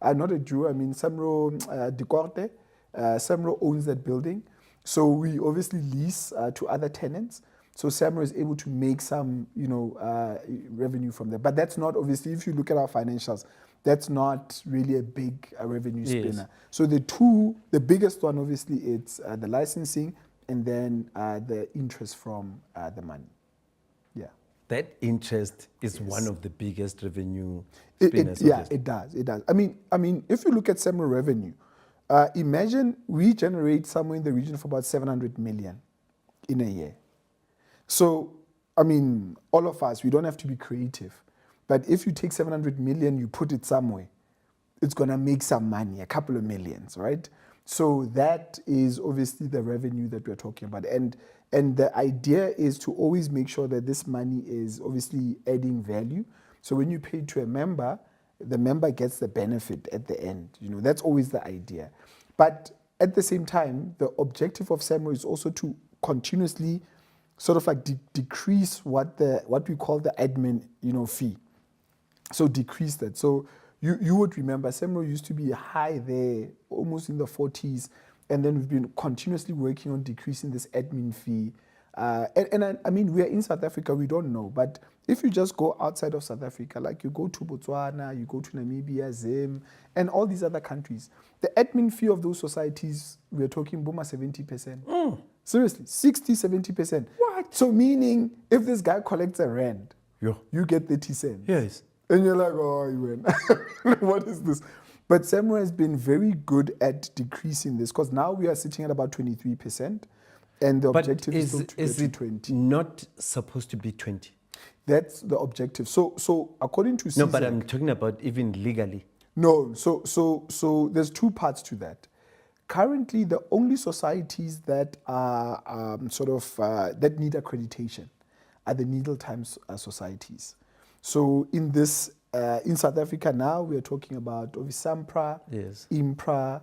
not a Jura, I mean Samro de Corte, Samro owns that building. So we obviously lease to other tenants. So Samro is able to make some, revenue from there. But that's not, obviously, if you look at our financials, that's not really a big revenue spinner. So the biggest one, obviously, it's the licensing and then the interest from the money. Yeah. That interest is one of the biggest revenue spinners. It does. I mean, if you look at Samro revenue, imagine we generate somewhere in the region of about 700 million in a year. So, I mean, all of us, we don't have to be creative. But if you take 700 million, you put it somewhere, it's going to make some money, a couple of millions, right? So that is obviously the revenue that we're talking about. And the idea is to always make sure that this money is obviously adding value. So when you pay to a member, the member gets the benefit at the end. That's always the idea. But at the same time, the objective of Samro is also to continuously sort of like decrease what we call the admin, fee. So decrease that. So you would remember Samro used to be high there, almost in the 40s, and then we've been continuously working on decreasing this admin fee. I mean, we are in South Africa, we don't know, but if you just go outside of South Africa, like you go to Botswana, you go to Namibia, Zim, and all these other countries, the admin fee of those societies, we're talking Boma 70%. Seriously, 60, 70%. What? So meaning, if this guy collects a rand, you get 30 cents. Yes. And you're like, oh, you win. What is this? But Samro has been very good at decreasing this, because now we are sitting at about 23%, and the objective is still to get to 20. Not supposed to be 20? That's the objective. So according to CZAC... No, but I'm talking about even legally. No, so there's two parts to that. Currently, the only societies that are that need accreditation are the Needle Times societies. So in South Africa now, we are talking about Sampra, Impra,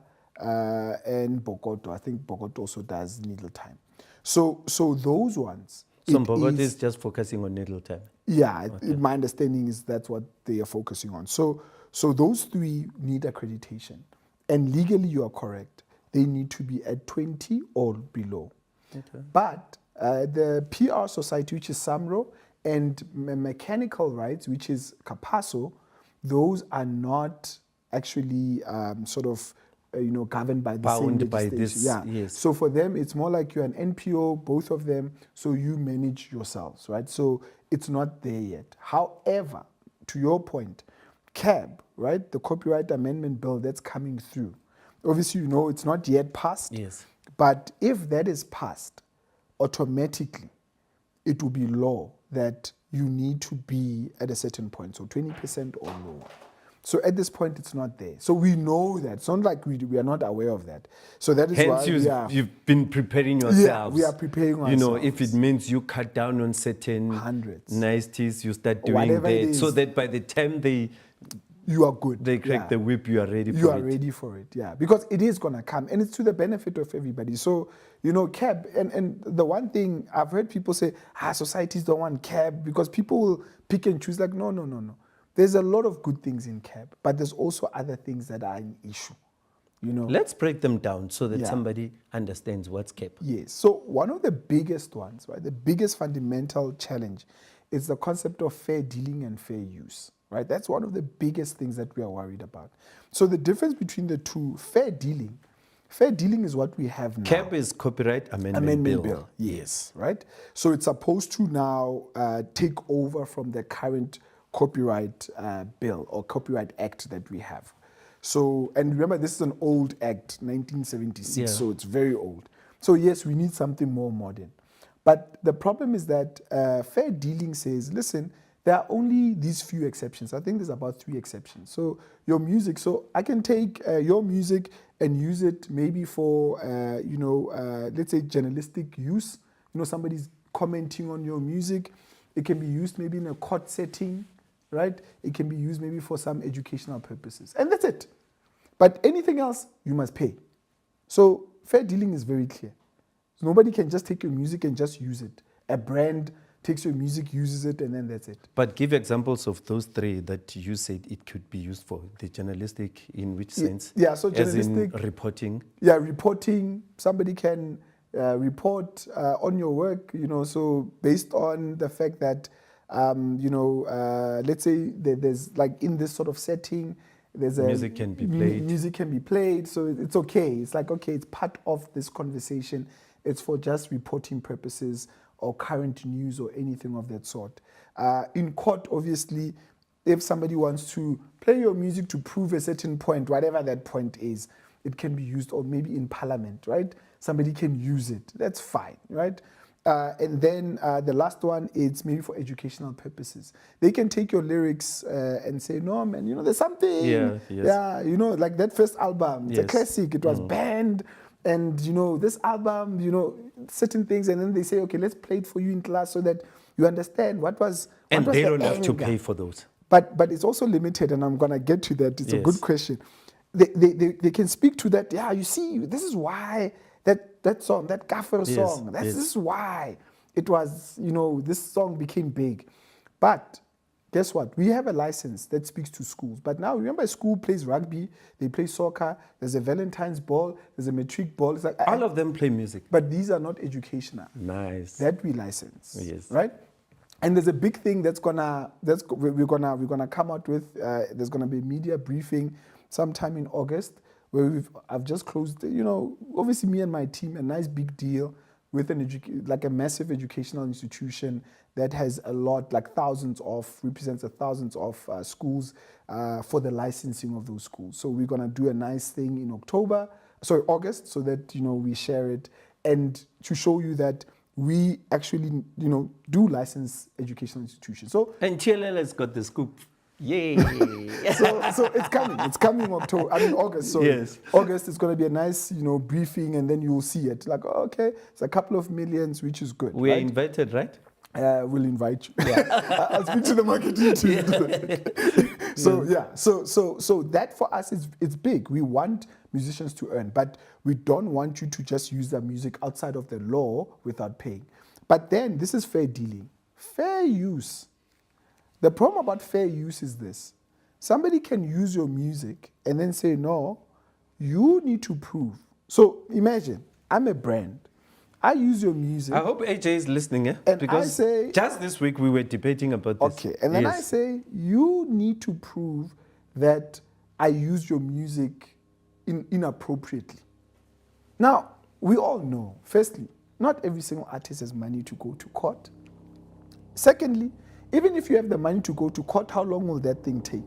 and Bogoto. I think Bogoto also does Needle Time. So those ones... So Bogoto is just focusing on Needle Time? Yeah, my understanding is that's what they are focusing on. So those three need accreditation. And legally, you are correct. They need to be at 20 or below. Okay. But the PR Society, which is Samro, and mechanical rights, which is Capasso, those are not actually governed by the Bound same by legislation. this, yes. So for them, it's more like you're an NPO, both of them, so you manage yourselves, right? So it's not there yet. However, to your point, CAB, right, the Copyright Amendment Bill that's coming through, obviously, it's not yet passed. Yes. But if that is passed, automatically, it will be law that you need to be at a certain point, so 20% or lower. So at this point, it's not there. So we know that. It's not like we are not aware of that. So that is Hence, why you've been preparing yourselves. Yeah, we are preparing ourselves. If it means you cut down on certain hundreds, niceties, you start doing whatever it that, is, so that by the time you are good. They crack the whip, you are ready for it. You are ready for it, yeah. Because it is going to come, and it's to the benefit of everybody. So, CAB, and the one thing I've heard people say, societies don't want CAB, because people will pick and choose, like, no. There's a lot of good things in CAB, but there's also other things that are an issue, Let's break them down so that Yeah. somebody understands what's CAB. Yes. So one of the biggest ones, right, the biggest fundamental challenge is the concept of fair dealing and fair use, right? That's one of the biggest things that we are worried about. So the difference between the two, fair dealing is what we have now. CAB is Copyright Amendment Bill. Yes, right? So it's supposed to now take over from the current copyright bill or copyright act that we have. So, and remember, this is an old act, 1976, Yeah. so it's very old. So yes, we need something more modern. But the problem is that fair dealing says, listen, there are only these few exceptions. I think there's about 3 exceptions. So your music, so I can take your music and use it maybe for, let's say journalistic use. Somebody's commenting on your music. It can be used maybe in a court setting, right? It can be used maybe for some educational purposes. And that's it. But anything else, you must pay. So fair dealing is very clear. So nobody can just take your music and just use it. A brand takes your music, uses it, and then that's it. But give examples of those 3 that you said it could be used for. The journalistic, in which sense? Yeah, so As in journalistic. reporting. Yeah, reporting. Somebody can report on your work, so based on the fact that, let's say there's like in this sort of setting, there's Music can be played. Music can be played, so it's okay. It's like, okay, it's part of this conversation. It's for just reporting purposes or current news or anything of that sort. In court, obviously, if somebody wants to play your music to prove a certain point, whatever that point is, it can be used, or maybe in parliament, right? Somebody can use it. That's fine, right? And then the last one is maybe for educational purposes. They can take your lyrics and say, no, man, there's something. Yeah, yes. Yeah, like that first album, it's a Yes. classic. It was banned. And, this album, certain things. And then they say, okay, let's play it for you in class so that you understand what was And what was they the don't have to anger. pay for those. But it's also limited, and I'm going to get to that. It's a Yes. good question. They can speak to that. Yeah, you see, this is why that song, that Gaffer Yes, song, yes. this is why it was, this song became big. But guess what? We have a license that speaks to schools. But now, remember, school plays rugby, they play soccer, there's a Valentine's ball, there's a matric ball. It's like, All of them play music. but these are not educational. Nice. That we license. Yes. Right? And there's a big thing we're gonna come out with. There's gonna be a media briefing sometime in August, where I've just closed. Obviously me and my team, a nice big deal with a massive educational institution that has a lot, like represents thousands of schools for the licensing of those schools. So we're gonna do a nice thing in August, so that we share it, and to show you that we actually, do license educational institutions. So, And TLL has got the scoop. Yay. so it's coming. It's coming August. So Yes. August is going to be a nice, briefing, and then you will see it. Like, okay, it's a couple of millions, which is good. We're right? invited, right? We'll invite you. Yeah. I'll speak to the marketing team. So that for us it's big. We want musicians to earn, but we don't want you to just use their music outside of the law without paying. But then this is fair dealing. Fair use. The problem about fair use is this. Somebody can use your music and then say, no, you need to prove. So imagine, I'm a brand. I use your music. I hope AJ is listening, And because I say- just this week we were debating about this. Okay, and then I Yes. say, you need to prove that I use your music inappropriately. Now, we all know, firstly, not every single artist has money to go to court. Secondly, even if you have the money to go to court, how long will that thing take?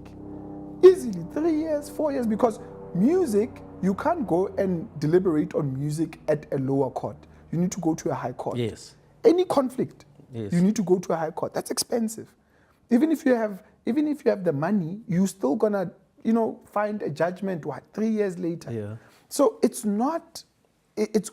Easily 3 years, 4 years, because music, you can't go and deliberate on music at a lower court. You need to go to a high court. Yes. Any conflict, Yes. you need to go to a high court. That's expensive. Even if you have the money, you're still gonna, find a judgment 3 years later. Yeah. So it's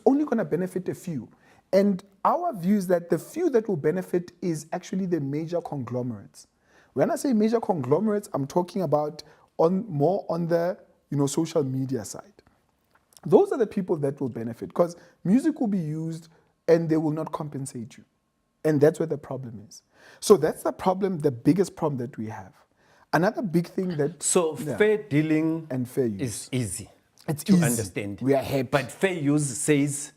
only gonna benefit a few. And our view is that the few that will benefit is actually the major conglomerates. When I say major conglomerates, I'm talking about more on the social media side. Those are the people that will benefit because music will be used and they will not compensate you. And that's where the problem is. So that's the problem, the biggest problem that we have. Another big thing that... So fair dealing and fair use is easy it's to easy. understand. We are happy. But fair use says,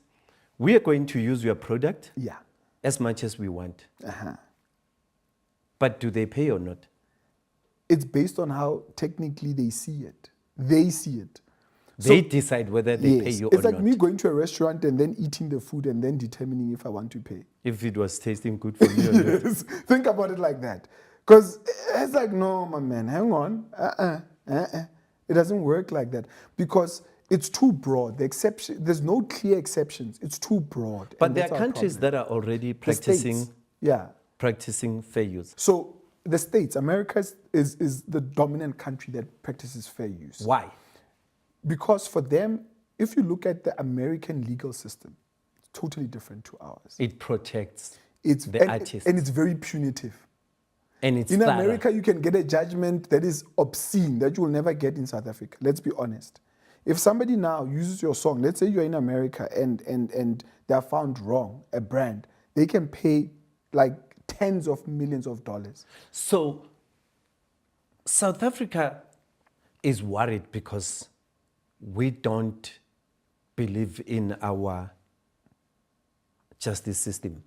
we are going to use your product as much as we want. But do they pay or not? It's based on how technically they see it. They see it. They decide whether they pay you or not. It's like me going to a restaurant and then eating the food and then determining if I want to pay. If it was tasting good for me or not. Yes. Think about it like that. Because it's like, no, my man, hang on. It doesn't work like that. Because it's too broad. There's no clear exceptions. It's too broad. But there are countries that are already practicing fair use. So the States, America is the dominant country that practices fair use. Why? Because for them, if you look at the American legal system, it's totally different to ours. It protects the artists. And it's very punitive. And it's in America, you can get a judgment that is obscene, that you will never get in South Africa. Let's be honest. If somebody now uses your song, let's say you're in America and they're found wrong, a brand, they can pay like tens of millions of dollars. So South Africa is worried because we don't believe in our justice system.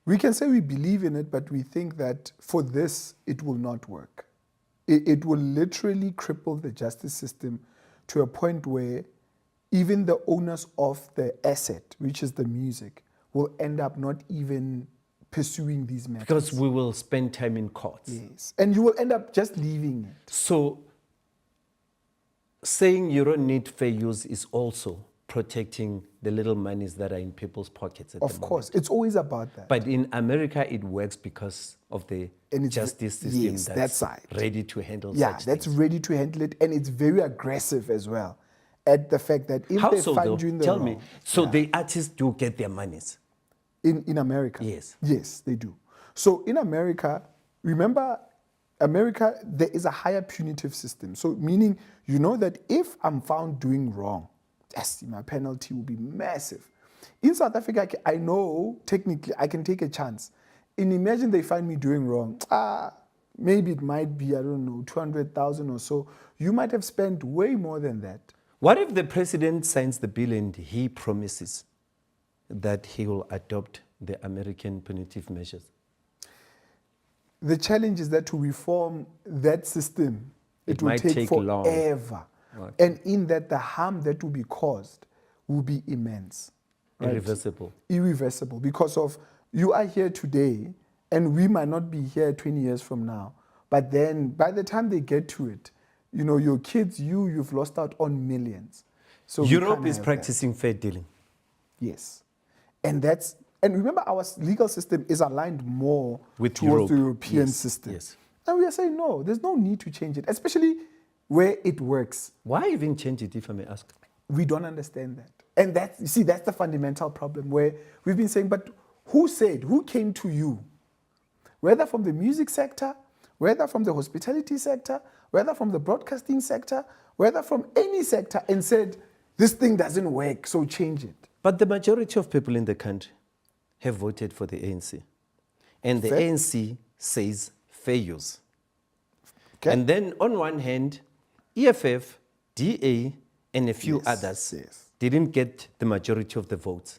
We can say we believe in it, but we think that for this, it will not work. It will literally cripple the justice system to a point where even the owners of the asset, which is the music, will end up not even pursuing these matters. Because we will spend time in courts. Yes. And you will end up just leaving it. So saying you don't need fair use is also protecting the little monies that are in people's pockets at the moment. Of course, it's always about that. But in America, it works because of the justice system that's ready to handle such that's things. ready to handle it, and it's very aggressive as well at the fact that if they find you in the Tell wrong... me, so the artists do get their monies? In America? Yes. Yes, they do. So in America, remember, America, there is a higher punitive system. So meaning, you know that if I'm found doing wrong, yes, my penalty will be massive. In South Africa, I know technically I can take a chance. And imagine they find me doing wrong. Maybe it might be, I don't know, 200,000 or so. You might have spent way more than that. What if the president signs the bill and he promises that he will adopt the American punitive measures? The challenge is that to reform that system, it will take forever. Okay. And in that, the harm that will be caused will be immense. Right? Irreversible. Irreversible. Because of, you are here today, and we might not be here 20 years from now. But then, by the time they get to it, you know, your kids, you've lost out on millions. So Europe is practicing fair dealing. Yes. And remember, our legal system is aligned more towards the European system. Yes. And we are saying, no, there's no need to change it, especially where it works. Why even change it, if I may ask? We don't understand that. And that's the fundamental problem where we've been saying, but who came to you? Whether from the music sector, whether from the hospitality sector, whether from the broadcasting sector, whether from any sector, and said, this thing doesn't work, so change it. But the majority of people in the country have voted for the ANC. And the ANC says fair use. Okay. And then on one hand, EFF, DA, and a few others didn't get the majority of the votes,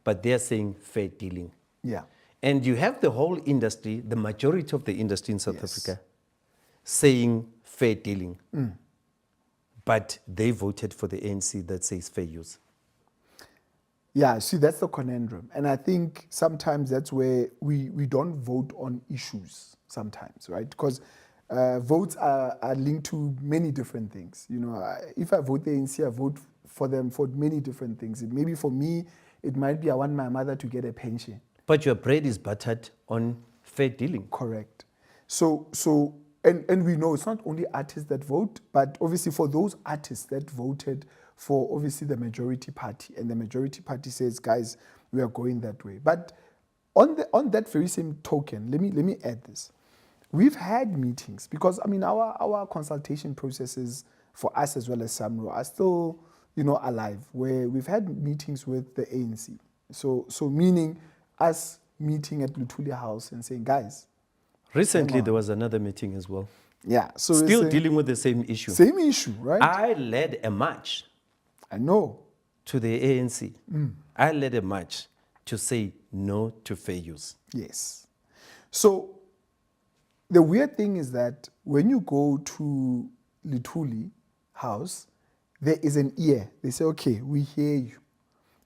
but they're saying fair dealing. Yeah. And you have the whole industry, the majority of the industry in South Africa, saying fair dealing. but they voted for the ANC that says fair use. Yeah, see, that's the conundrum. And I think sometimes that's where we don't vote on issues sometimes, right? Because votes are linked to many different things. You know, if I vote the ANC, I vote for them for many different things. Maybe for me, it might be I want my mother to get a pension. But your bread is buttered on fair dealing. Correct. And we know it's not only artists that vote, but obviously for those artists that voted for obviously the majority party, and the majority party says, guys, we are going that way. But on that very same token, let me add this. We've had meetings because I mean our consultation processes for us as well as Samro are still, you know, alive, where we've had meetings with the ANC. So meaning us meeting at Luthuli House and saying, guys. Recently, there was another meeting as well. Yeah. So still dealing with the same issue. Same issue, right? I led a march. I know. To the ANC. I led a march to say no to fair use. Yes. So the weird thing is that when you go to Luthuli House, there is an ear. They say, okay, we hear you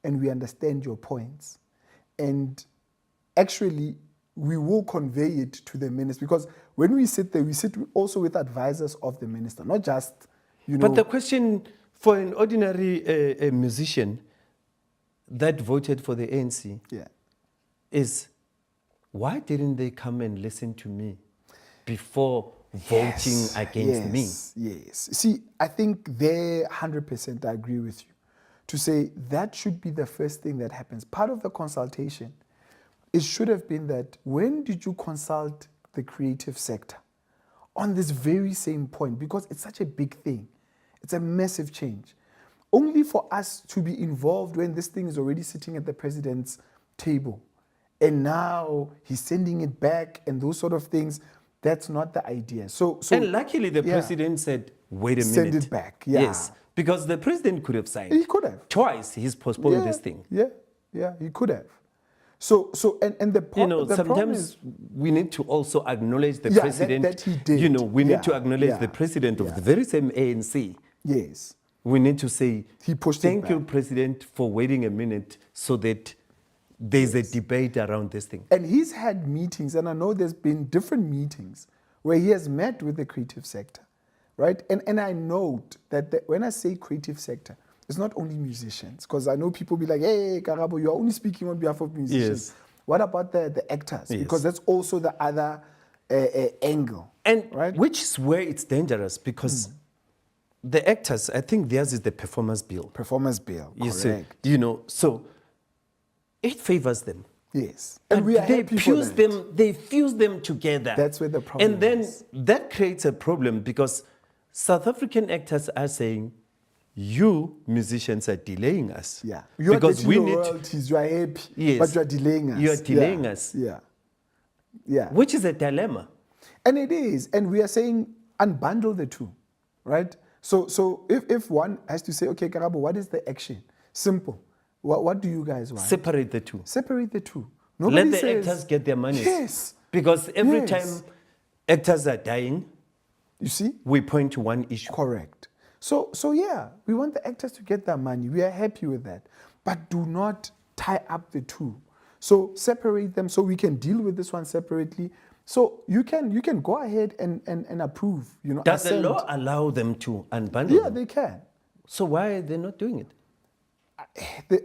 and we understand your points. And actually, we will convey it to the minister, because when we sit there, we sit also with advisors of the minister, not just, you know. But the question for an ordinary musician that voted for the ANC is, why didn't they come and listen to me before voting against me? Yes. See, I think there 100% I agree with you. To say that should be the first thing that happens. Part of the consultation, it should have been that when did you consult the creative sector on this very same point? Because it's such a big thing. It's a massive change. Only for us to be involved when this thing is already sitting at the president's table. And now he's sending it back and those sort of things. That's not the idea. So and luckily the president said, wait a minute. Send it back. Yeah. Yes. Because the president could have signed. He could have. Twice he's postponed this thing. Yeah, he could have. So and the you know, the sometimes we need to also acknowledge the president. That he did. You know, we need to acknowledge the president of the very same ANC. Yes. We need to say, he pushed thank you, President, for waiting a minute so that there's a debate around this thing. And he's had meetings, and I know there's been different meetings where he has met with the creative sector, right? And I note that when I say creative sector, it's not only musicians, because I know people be like, hey, Karabo, you're only speaking on behalf of musicians. Yes. What about the actors? Yes. Because that's also the other angle. And right? which is where it's dangerous, because the actors, I think theirs is the performance bill. Performance bill, you correct. See, you know, so it favors them. Yes. And we are they fuse them together. That's where the problem And then is. that creates a problem, because South African actors are saying, you musicians are delaying us. Yeah. You are because getting your royalties, you are happy, but you are delaying us. You are delaying us. Yeah. Which is a dilemma. And it is. And we are saying unbundle the two, right? So if one has to say, okay, Karabo, what is the action? Simple. What do you guys want? Separate the two. Separate the two. Let the actors get their money. Yes. Because every time actors are dying, you see, we point to one issue. Correct. So yeah, we want the actors to get their money. We are happy with that. But do not tie up the two. So separate them so we can deal with this one separately. So you can go ahead and approve. You know, does the law allow them to unbundle? Yeah, them? they can. So why are they not doing it?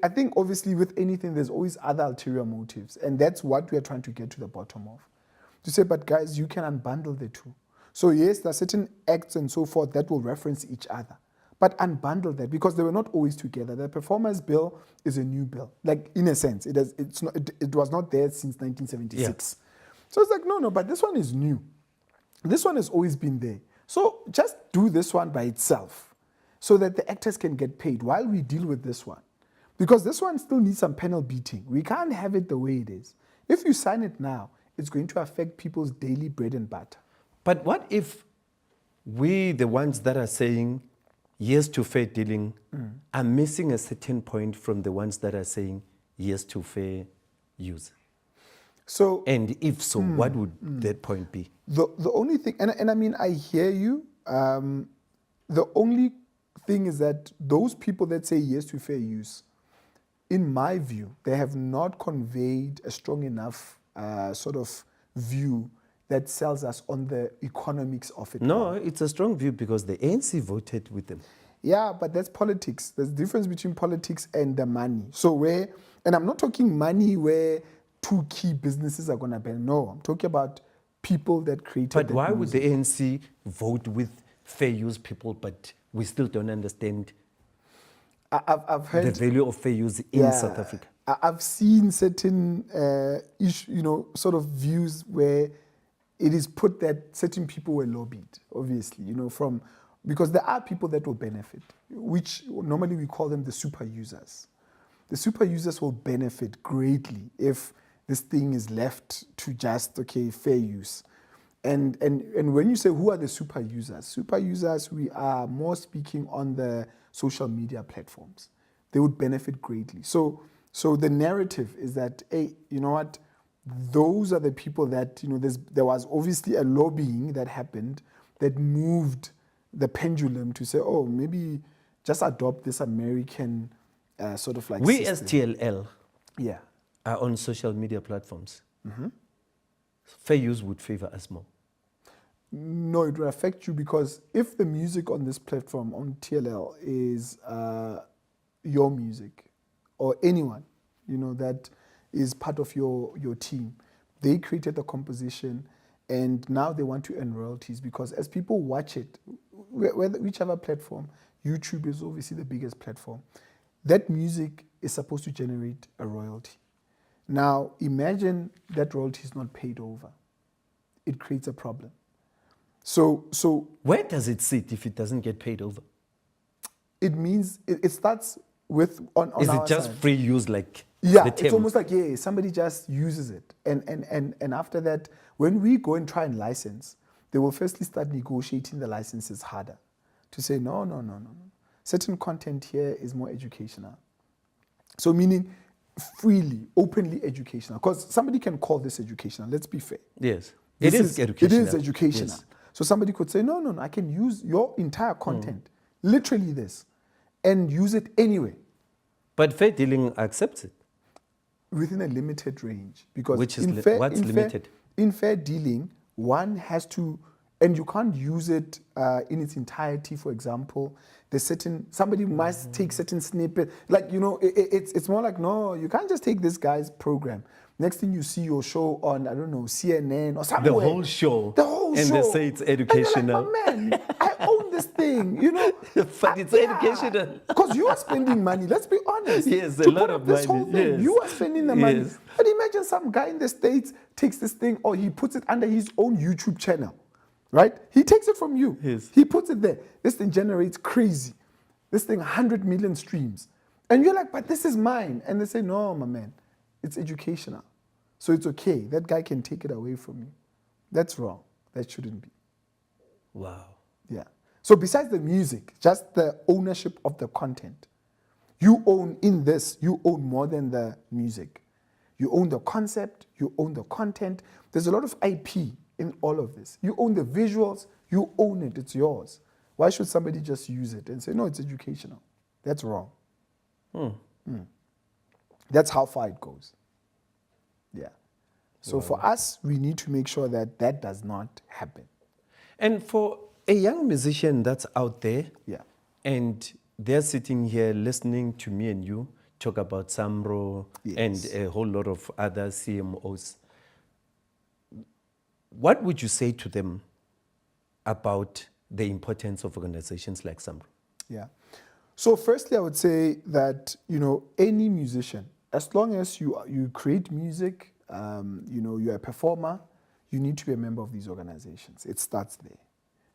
I think obviously with anything, there's always other ulterior motives. And that's what we are trying to get to the bottom of. To say, but guys, you can unbundle the two. So yes, there are certain acts and so forth that will reference each other. But unbundle that, because they were not always together. The performance bill is a new bill. Like, in a sense, it was not there since 1976. Yeah. So it's like, no, but this one is new. This one has always been there. So just do this one by itself so that the actors can get paid while we deal with this one. Because this one still needs some panel beating. We can't have it the way it is. If you sign it now, it's going to affect people's daily bread and butter. But what if we, the ones that are saying yes to fair dealing, are missing a certain point from the ones that are saying yes to fair use? So, and if so, what would that point be? The only thing, and I mean, I hear you. The only thing is that those people that say yes to fair use, in my view, they have not conveyed a strong enough sort of view that sells us on the economics of it. No, it's a strong view because the ANC voted with them. Yeah, but that's politics. There's a difference between politics and the money. So and I'm not talking money where two key businesses are going to ban. No, I'm talking about people that created. But why music. would the ANC vote with fair use people, but we still don't understand I've heard the value of fair use in South Africa? I've seen certain, sort of views where it is put that certain people were lobbied, obviously, because there are people that will benefit, which normally we call them the super users. The super users will benefit greatly if this thing is left to just, fair use. And when you say who are the super users, we are more speaking on the social media platforms. They would benefit greatly. So the narrative is that, hey, you know what? Those are the people that, there was obviously a lobbying that happened that moved the pendulum to say, oh, maybe just adopt this American sort of like we system. as TLL are on social media platforms. Mm-hmm. Fair use would favor us more. No, it will affect you because if the music on this platform, on TLL, is your music or anyone, that is part of your team, they created the composition and now they want to earn royalties because as people watch it, whichever platform, YouTube is obviously the biggest platform, that music is supposed to generate a royalty. Now, imagine that royalty is not paid over. It creates a problem. So where does it sit if it doesn't get paid over? It means it starts with on Is our it just side. free use like Yeah, the it's term? almost like somebody just uses it, and after that, when we go and try and license, they will firstly start negotiating the licenses harder, to say no. Certain content here is more educational. So meaning freely, openly educational, because somebody can call this educational. Let's be fair. Yes, This it is educational. It is educational. Yes. So somebody could say, no, I can use your entire content, literally this, and use it anyway. But fair dealing accepts it. Within a limited range. Because Which is what's in limited? In fair dealing, one has to, and you can't use it in its entirety, for example. Somebody must take certain snippet. Like, it's more like, no, you can't just take this guy's program. Next thing you see your show on, I don't know, CNN or somewhere. The whole show. The whole and show. And they say it's educational. And you're like, man, I own this thing, But it's educational. Because you are spending money, let's be honest. Yes, to a lot put up of this money. whole thing, Yes. you are spending the money. Yes. But imagine some guy in the States takes this thing or he puts it under his own YouTube channel, right? He takes it from you. Yes. He puts it there. This thing generates crazy. This thing, 100 million streams. And you're like, but this is mine. And they say, no, my man, it's educational. So it's okay. That guy can take it away from you. That's wrong. That shouldn't be. Wow. Yeah. So besides the music, just the ownership of the content. You own more than the music. You own the concept, you own the content. There's a lot of IP in all of this. You own the visuals, you own it, it's yours. Why should somebody just use it and say, no, it's educational? That's wrong. That's how far it goes. Yeah. So for us, we need to make sure that that does not happen. And for a young musician that's out there, and they're sitting here listening to me and you talk about Samro and a whole lot of other CMOs, what would you say to them about the importance of organizations like Samro? Yeah. So firstly, I would say that, any musician, as long as you create music, you're a performer, you need to be a member of these organizations. It starts there.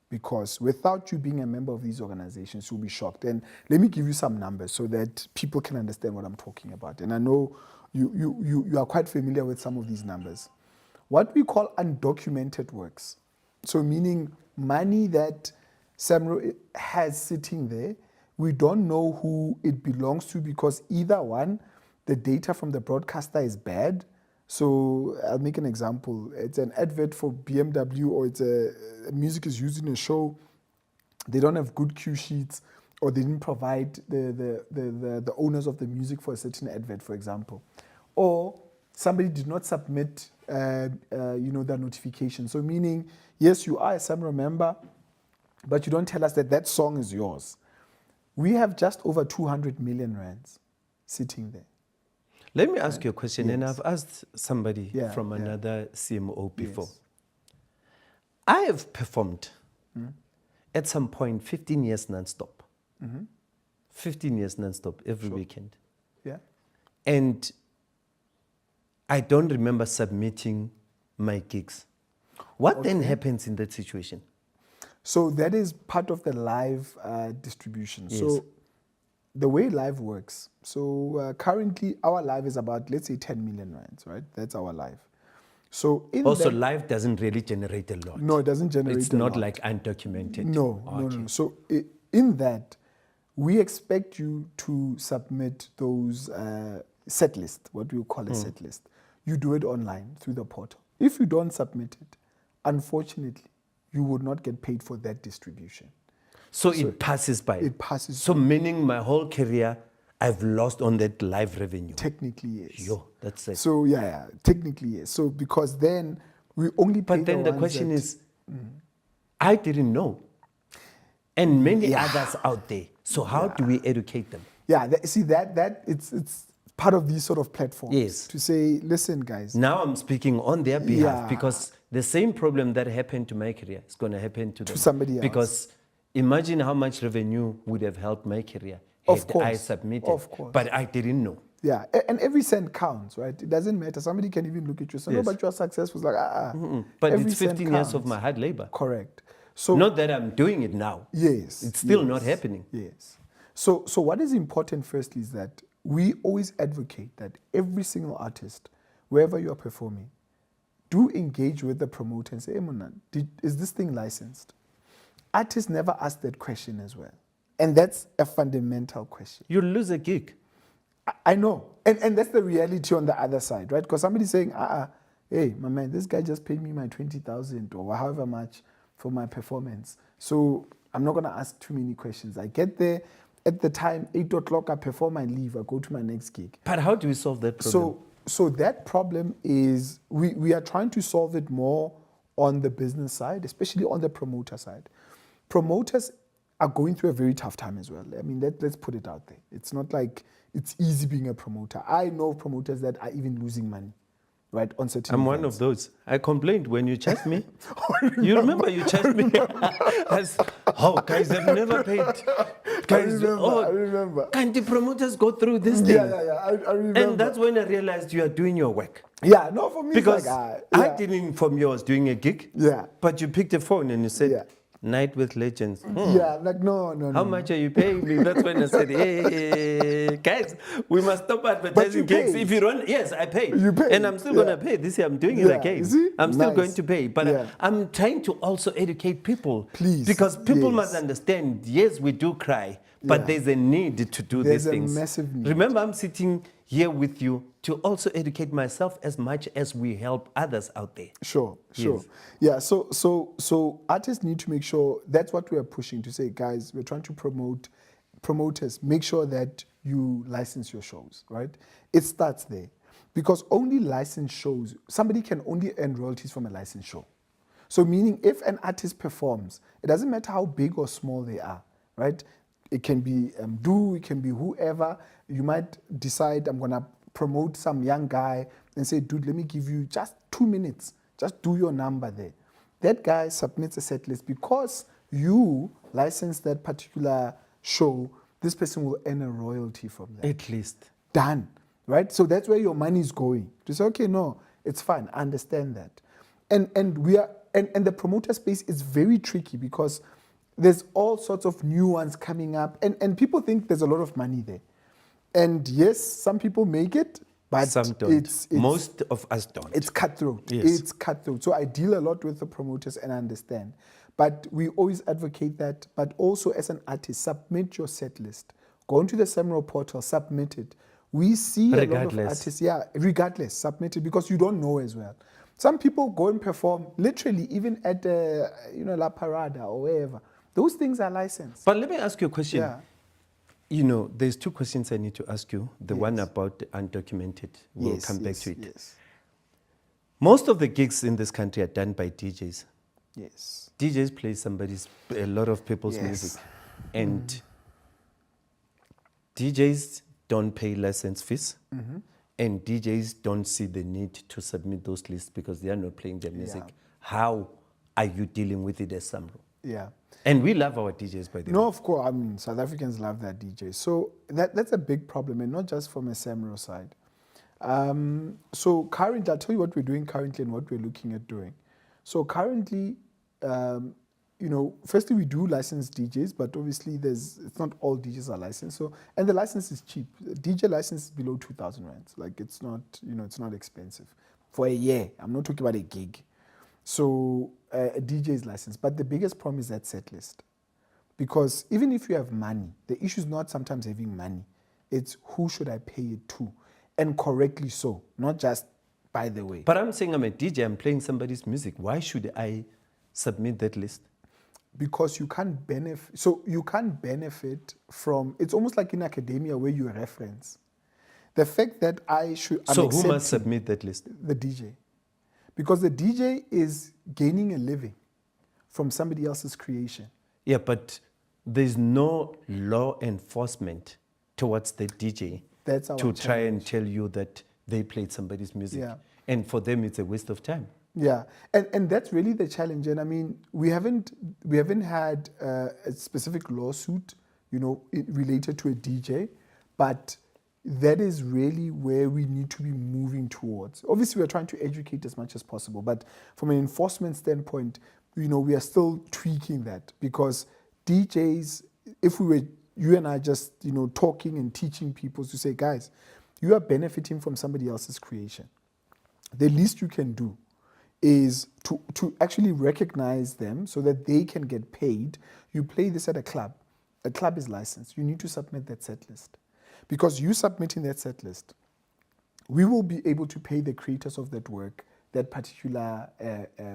Because without you being a member of these organizations, you'll be shocked. And let me give you some numbers so that people can understand what I'm talking about. And I know you are quite familiar with some of these numbers. What we call undocumented works, so meaning money that Samro has sitting there, we don't know who it belongs to because either one, the data from the broadcaster is bad. So I'll make an example. It's an advert for BMW or it's music is used in a show. They don't have good cue sheets or they didn't provide the owners of the music for a certain advert, for example, or somebody did not submit, the notification. So meaning, yes, you are a Samro member, but you don't tell us that that song is yours. We have just over 200 million rands sitting there. Let me ask you a question, Yes. and I've asked somebody Yeah, from yeah. another CMO before. Yes. I have performed at some point 15 years non-stop. 15 years non-stop every weekend. Yeah. And I don't remember submitting my gigs. What then happens in that situation? So that is part of the live distribution. Yes. So the way live works, so currently our live is about, let's say, 10 million rands, right? That's our live. So in Also, that, live doesn't really generate a lot. no, it doesn't generate It's a not lot. like undocumented. No, Okay. no. So in that, we expect you to submit those set list, what we call a set list. You do it online through the portal. If you don't submit it, unfortunately, you would not get paid for that distribution. So it passes by. It passes So meaning my whole career, I've lost on that live revenue. Technically, yes. Yo, that's it. So yeah, technically, yes. So because then we only pay But then the ones question that- is, I didn't know. And many others out there. So how do we educate them? yeah, that it's part of these sort of platforms. Yes. To say, listen, guys. Now I'm speaking on their behalf Yeah. because the same problem that happened to my career is going to happen to them. somebody else. Because imagine how much revenue would have helped my career Of had course. I submitted. Of course. But I didn't know. Yeah, and every cent counts, right? It doesn't matter. Somebody can even look at you and say, no, Yes. but you're successful. It's like, But every it's cent 15 years of counts. my hard labor. Correct. So Not that I'm doing it now. yes, It's still not yes, happening. Yes. So what is important firstly is that we always advocate that every single artist, wherever you are performing, do engage with the promoter and say, hey, Mona, is this thing licensed? Artists never ask that question as well. And that's a fundamental question. You'll lose a gig. I know. And that's the reality on the other side, right? Because somebody's saying, hey, my man, this guy just paid me my 20,000 or however much for my performance. So I'm not going to ask too many questions. I get there at the time, 8 o'clock, I perform, I leave, I go to my next gig. But how do we solve that problem? So that problem is, we are trying to solve it more on the business side, especially on the promoter side. Promoters are going through a very tough time as well. I mean, let's put it out there. It's not like it's easy being a promoter. I know promoters that are even losing money, right, on certain I'm one events. of those. I complained when you charged me. You remember you charged me? Guys, I've never paid. Guys, I remember. Can't the promoters go through this thing? Yeah, I remember. And that's when I realized you are doing your work. Yeah, no, for me, Because it's like, I didn't inform you I was doing a gig. Yeah. But you picked the phone and you said, Yeah. Night with Legends. Yeah, like, no. How much are you paying me? That's when I said, hey, guys, we must stop advertising gigs. paid. If you run, yes, I paid. You paid, And I'm still yeah. going to pay. This year I'm doing it Yeah, again. you see? I'm still Nice. going to pay. But Yeah. I'm trying to also educate people. Please, Because people yes. must understand, yes, we do cry, but Yeah. there's a need to do There's these a things. massive need. Remember, I'm sitting here with you to also educate myself as much as we help others out there. Sure. Yes. Yeah, so artists need to make sure, that's what we are pushing to say, guys, we're trying to promoters, make sure that you license your shows, right? It starts there. Because only licensed shows, somebody can only earn royalties from a licensed show. So meaning if an artist performs, it doesn't matter how big or small they are, right? It can be it can be whoever. You might decide, I'm going to promote some young guy and say, dude, let me give you just 2 minutes. Just do your number there. That guy submits a set list. Because you license that particular show, this person will earn a royalty from that. At least. Done. Right? So that's where your money is going. To say, okay, no, it's fine. I understand that. And we are and the promoter space is very tricky because there's all sorts of new ones coming up. And people think there's a lot of money there. And yes, some people make it, but Some don't. it's Most of us don't. it's cutthroat. Yes. It's cutthroat. So I deal a lot with the promoters and I understand. But we always advocate that. But also as an artist, submit your set list. Go into the Samro portal, submit it. We see a lot of Regardless. artists, regardless, submit it because you don't know as well. Some people go and perform literally even at La Parada or wherever. Those things are licensed. But let me ask you a question. Yeah. You know, there's two questions I need to ask you. The one Yes. about the undocumented, we'll Yes, come back yes, to it. Yes. Most of the gigs in this country are done by DJs. Yes. DJs play a lot of people's Yes. music. And DJs don't pay license fees. And DJs don't see the need to submit those lists because they are not playing their music. Yeah. How are you dealing with it as Samro? Yeah. And we love our DJs, by the way. No, of course. I mean, South Africans love that DJ. So that's a big problem, and not just from a Samro side. So currently, I'll tell you what we're doing currently and what we're looking at doing. So currently, firstly we do license DJs, but obviously it's not all DJs are licensed. So, and the license is cheap. The DJ license is below 2,000 rands. Like it's not, it's not expensive for a year. I'm not talking about a gig. So a DJ is licensed, but the biggest problem is that set list. Because even if you have money, the issue is not sometimes having money. It's who should I pay it to? And correctly so, not just by the way. But I'm saying I'm a DJ, I'm playing somebody's music. Why should I submit that list? Because you can't benefit. So you can't benefit from, it's almost like in academia where you reference. The fact that I'm So who must submit that list? The DJ. Because the DJ is gaining a living from somebody else's creation. Yeah, but there's no law enforcement towards the DJ That's our to try and challenge. tell you that they played somebody's music. Yeah. And for them, it's a waste of time. Yeah, and that's really the challenge. And I mean, we haven't had a specific lawsuit, related to a DJ, but that is really where we need to be moving towards. Obviously, we're trying to educate as much as possible, but from an enforcement standpoint, we are still tweaking that because DJs, if we were, you and I just, talking and teaching people to say, guys, you are benefiting from somebody else's creation. The least you can do is to actually recognize them so that they can get paid. You play this at a club. A club is licensed. You need to submit that set list. Because you submitting that set list, we will be able to pay the creators of that work that particular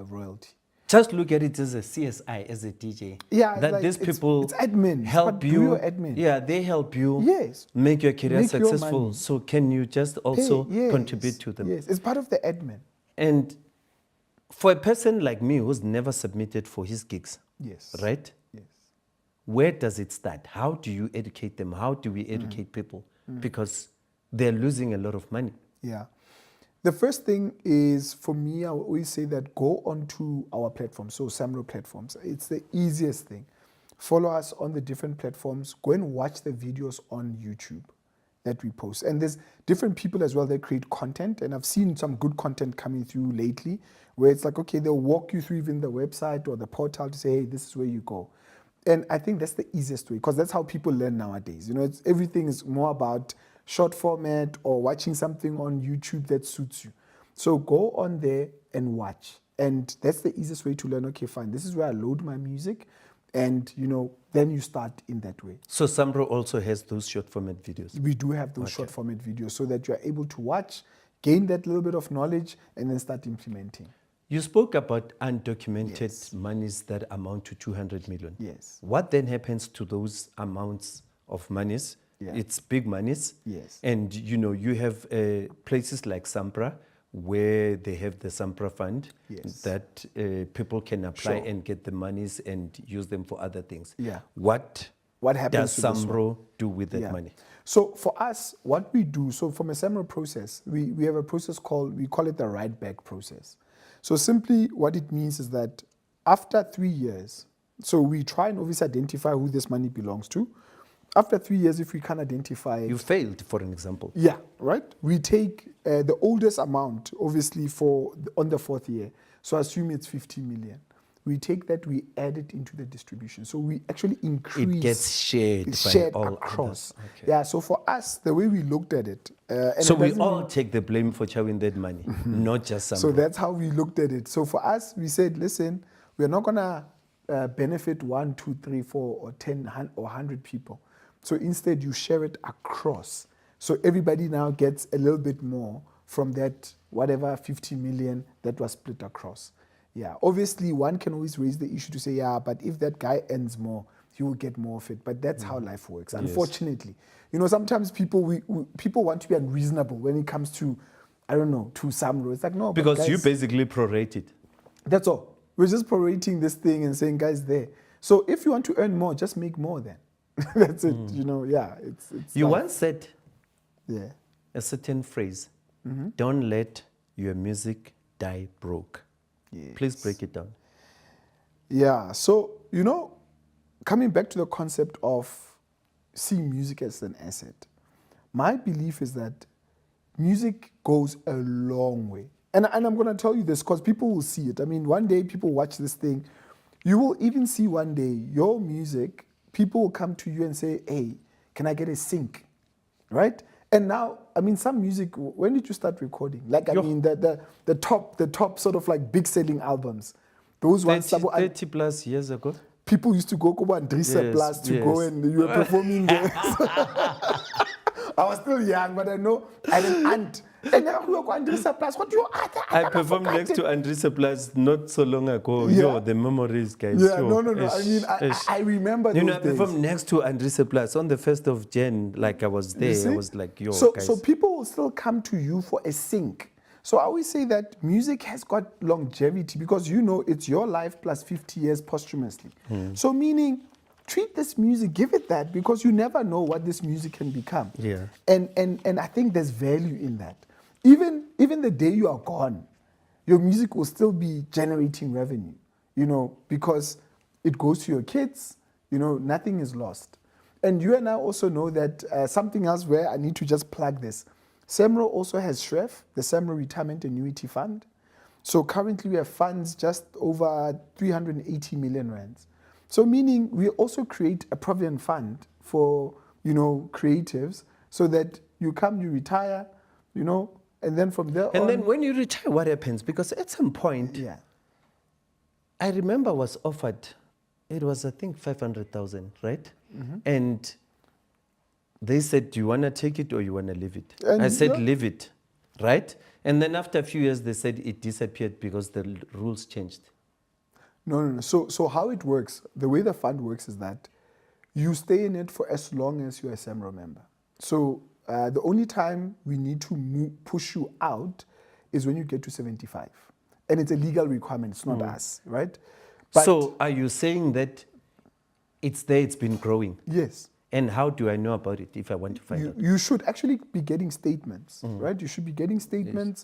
royalty. Just look at it as a CSI, as a DJ. Yeah, that like these people it's admin. help But you. do your admin. Yeah, they help you. Yes. Make your career Make your successful. money. So can you just also Yes, contribute to them? Yes, it's part of the admin. And for a person like me who's never submitted for his gigs, Yes. right? Yes. Where does it start? How do you educate them? How do we educate people? Because they're losing a lot of money. Yeah. The first thing is, for me, I always say that go onto our platform, so Samro platforms. It's the easiest thing. Follow us on the different platforms. Go and watch the videos on YouTube that we post. And there's different people as well that create content, and I've seen some good content coming through lately where it's like, okay, they'll walk you through even the website or the portal to say, hey, this is where you go. And I think that's the easiest way because that's how people learn nowadays. Everything is more about short format or watching something on YouTube that suits you. So go on there and watch. And that's the easiest way to learn, okay, fine, this is where I load my music. And, then you start in that way. So Samro also has those short format videos. We do have those short format videos so that you're able to watch, gain that little bit of knowledge, and then start implementing. You spoke about undocumented Yes. monies that amount to 200 million. Yes. What then happens to those amounts of monies? Yeah. It's big monies. Yes. And you have places like Sampra where they have the Sampra fund Yes. that people can apply Sure. and get the monies and use them for other things. Yeah. What happens does to this one? Samro do with that Yeah. money? So for us, what we do, so from a Samro process, we have a process we call it the right back process. So simply what it means is that after 3 years, so we try and obviously identify who this money belongs to. After 3 years, if we can identify it, You failed, for an example. yeah, right? We take the oldest amount, obviously, on the 4th year. So assume it's 50 million. We take that, we add it into the distribution. So we actually increase. It gets shared It's by shared all across. others. Okay. Yeah, so for us, the way we looked at it. And So it we doesn't all mean- take the blame for chowing that money, not just Samro. So that's how we looked at it. So for us, we said, listen, we're not going to benefit 1, 2, 3, 4, or 10 or 100 people. So instead, you share it across. So everybody now gets a little bit more from that, whatever 50 million that was split across. Yeah, obviously, one can always raise the issue to say, yeah, but if that guy earns more, you will get more of it. But that's how life works, unfortunately. You know, sometimes people people want to be unreasonable when it comes to, I don't know, to Samro. It's like, no, but Because guys, you basically prorate it. that's all. We're just prorating this thing and saying, guys, there. So if you want to earn more, just make more then. That's it. You know, yeah. It's You life. once said Yeah. a certain phrase, don't let your music die broke. Yes. Please break it down. Yeah. So, you know, coming back to the concept of seeing music as an asset, my belief is that music goes a long way. And I'm going to tell you this because people will see it. I mean, one day people watch this thing. You will even see one day your music, people will come to you and say, hey, can I get a sync? Right? And now, I mean, some music, when did you start recording? Like, I mean, the top sort of like big selling albums. Those ones, 30 plus years ago. people used to go and Drisa Plus to go and you were performing there. I was still young, but I know I had an aunt. And now we go Andrisa Plus. What do you I performed next to Andrisa Plus not so long ago. Yeah. Yo, the memories, guys. Yeah, Yo, no. I mean, I remember those you know, I days. performed next to Andrisa Plus on the 1st of Jan. Like I was there. I was like, yo, guys. So people will still come to you for a sync. So I always say that music has got longevity because you know it's your life plus 50 years posthumously. So meaning, treat this music, give it that because you never know what this music can become. Yeah. And I think there's value in that. Even the day you are gone, your music will still be generating revenue, you know, because it goes to your kids, you know, nothing is lost. And you and I also know that something else where I need to just plug this. Samro also has SHREF, the Samro Retirement Annuity Fund. So currently we have funds just over 380 million rands. So meaning we also create a provident fund for, you know, creatives so that you come, you retire, you know, and then from there on. And then when you retire, what happens? Because at some point, Yeah. I remember was offered, it was I think 500,000, right? And they said, do you want to take it or you want to leave it? And I said, yeah. leave it, right? And then after a few years, they said it disappeared because the rules changed. No. So how it works, the way the fund works is that you stay in it for as long as you're a Samro member. So the only time we need to push you out is when you get to 75. And it's a legal requirement, it's not us, right? But So are you saying that it's there, it's been growing? yes. And how do I know about it if I want to find out? You should actually be getting statements, right? You should be getting statements.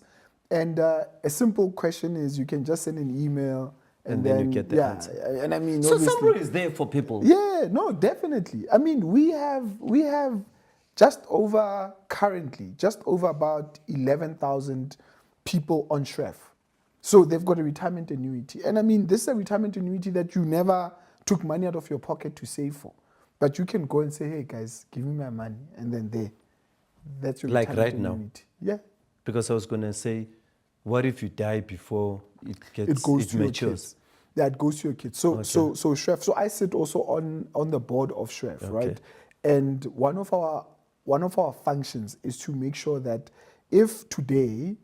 And a simple question is you can just send an email And then you get the answer. And I mean, So obviously, Samro is there for people. yeah, no, definitely. I mean, we have just over about 11,000 people on SHREF. So they've got a retirement annuity. And I mean, this is a retirement annuity that you never took money out of your pocket to save for. But you can go and say, hey guys, give me my money. And then that's your Like retirement right now? annuity. Yeah. Because I was going to say, what if you die before It goes to your matures? kids. Yeah, it goes to your kids. So SHREF. So I sit also on the board of SHREF, right? And one of our functions is to make sure that if today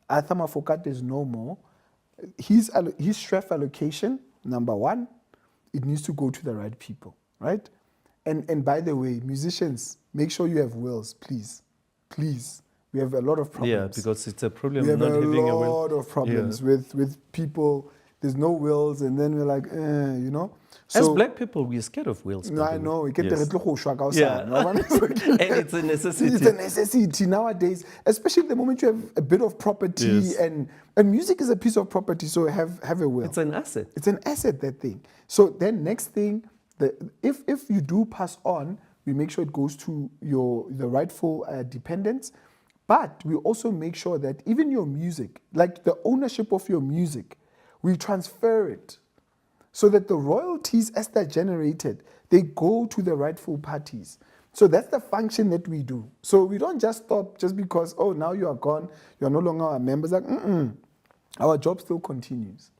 Arthur Mafokate is no more, his SHREF allocation, number one, it needs to go to the right people, right? And by the way, musicians, make sure you have wills, please. Please. We have a lot of problems. Yeah, because it's a problem We have not a having a will. lot of problems Yeah. with people. There's no wills, and then we're like, you know. As So black people, we're scared of wills. no, I know. We get Yes. the Yeah. And it's a necessity. It's a necessity nowadays, especially the moment you have a bit of property, Yes. and music is a piece of property, so have a will. It's an asset. It's an asset, that thing. So then next thing, if you do pass on, we make sure it goes to the rightful dependents. But we also make sure that even your music, like the ownership of your music, we transfer it so that the royalties as they're generated, they go to the rightful parties. So that's the function that we do. So we don't just stop just because, oh, now you are gone, you're no longer our members. Like, our job still continues.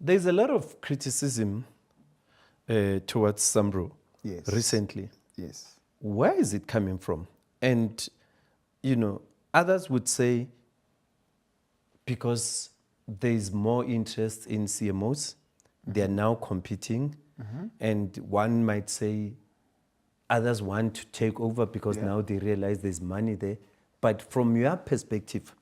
There's a lot of criticism towards Samro recently. Yes. Where is it coming from? And, you know, others would say because there is more interest in CMOs, they are now competing And one might say others want to take over because now they realize there's money there. But from your perspective,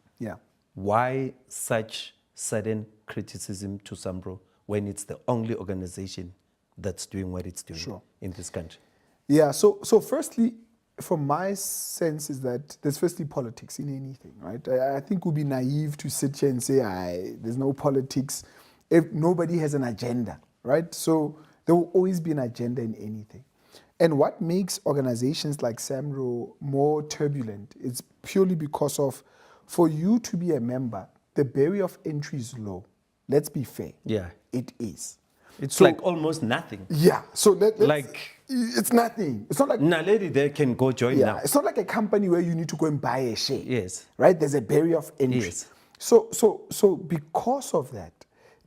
why such sudden criticism to Samro when it's the only organization that's doing what it's doing in this country? Yeah, so firstly, from my sense is that there's firstly politics in anything, right? I think it would be naive to sit here and say, there's no politics if nobody has an agenda, right? So there will always be an agenda in anything. And what makes organizations like Samro more turbulent is purely because of, for you to be a member, the barrier of entry is low. Let's be fair. Yeah. It is. It's like almost nothing. Yeah. So it's nothing. It's not like Naledi there can go join now. It's not like a company where you need to go and buy a share. Yes. Right? There's a barrier of entry. Yes. So because of that,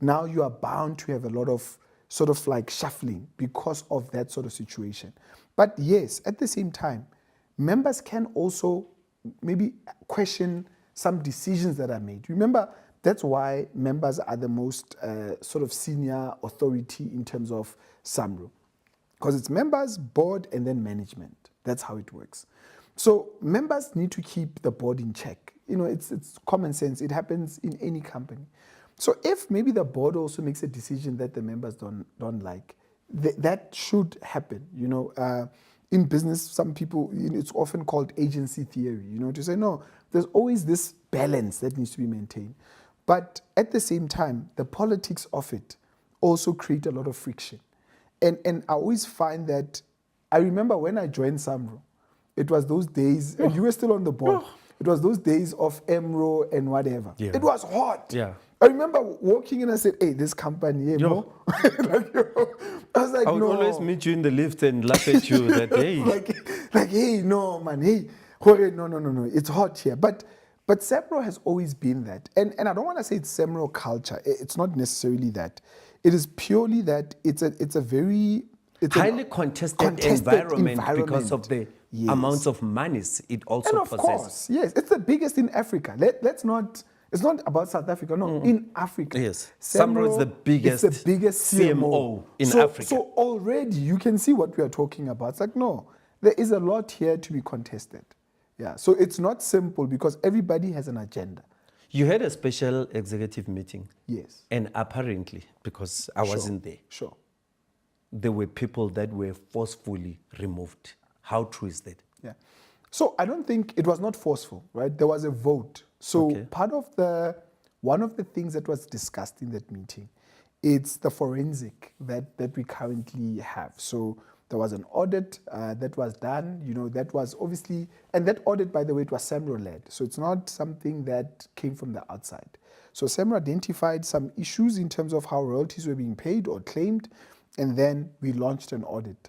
now you are bound to have a lot of sort of like shuffling because of that sort of situation. But yes, at the same time, members can also maybe question some decisions that are made. Remember, that's why members are the most sort of senior authority in terms of Samro. Because it's members, board, and then management. That's how it works. So members need to keep the board in check. You know, it's common sense. It happens in any company. So if maybe the board also makes a decision that the members don't like, that should happen. You know, in business, some people, it's often called agency theory. You know, to say no, there's always this balance that needs to be maintained. But at the same time, the politics of it also create a lot of friction. And I always find that, I remember when I joined Samro, it was those days, and you were still on the board, it was those days of Emro and whatever. Yeah. It was hot. Yeah. I remember walking in and I said, hey, this company, bro. I was like, I would always meet you in the lift and laugh at you that, hey. like, hey, no, man, hey, no, it's hot here. But Samro has always been that. And I don't want to say it's Samro culture. It's not necessarily that. It is purely that it's a very... It's highly contested environment because of the amounts of monies it also possesses. And of course, yes, it's the biggest in Africa. Let's not... It's not about South Africa, no, in Africa. Yes, Samro is the biggest CMO in Africa. So already you can see what we are talking about. It's like, no, there is a lot here to be contested. Yeah, so it's not simple because everybody has an agenda. You had a special executive meeting. Yes. And apparently, because I wasn't there, there were people that were forcefully removed. How true is that? Yeah. So I don't think it was not forceful, right? There was a vote. So part of one of the things that was discussed in that meeting, it's the forensic that we currently have. So there was an audit that was done, you know, that was obviously, and that audit, by the way, it was Samro-led. So it's not something that came from the outside. So Samro identified some issues in terms of how royalties were being paid or claimed, and then we launched an audit.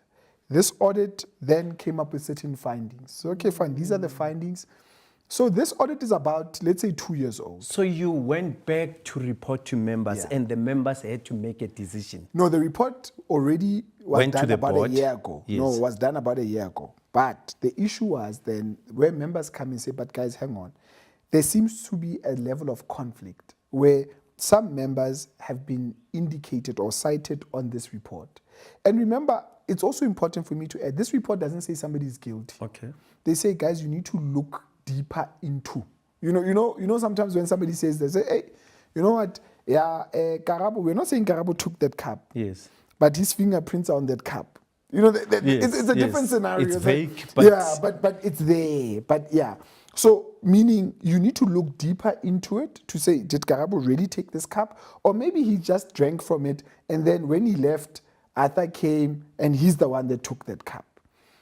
This audit then came up with certain findings. So, okay, fine, these are the findings. So this audit is about, let's say, 2 years old. So you went back to report to members and the members had to make a decision? No, the report already was done about a year ago. Yes. No, it was done about a year ago. But the issue was then where members come and say, but guys, hang on. There seems to be a level of conflict where some members have been indicated or cited on this report. And remember, it's also important for me to add, this report doesn't say somebody is guilty. Okay. They say, guys, you need to look deeper into. You know, sometimes when somebody says, they say, hey, you know what? Yeah, Karabo, we're not saying Karabo took that cup. Yes. But his fingerprints are on that cup. You know, it's a different scenario. It's vague, but... Yeah, but it's there. But yeah. So, meaning you need to look deeper into it to say, did Karabo really take this cup? Or maybe he just drank from it, and then when he left, Arthur came, and he's the one that took that cup.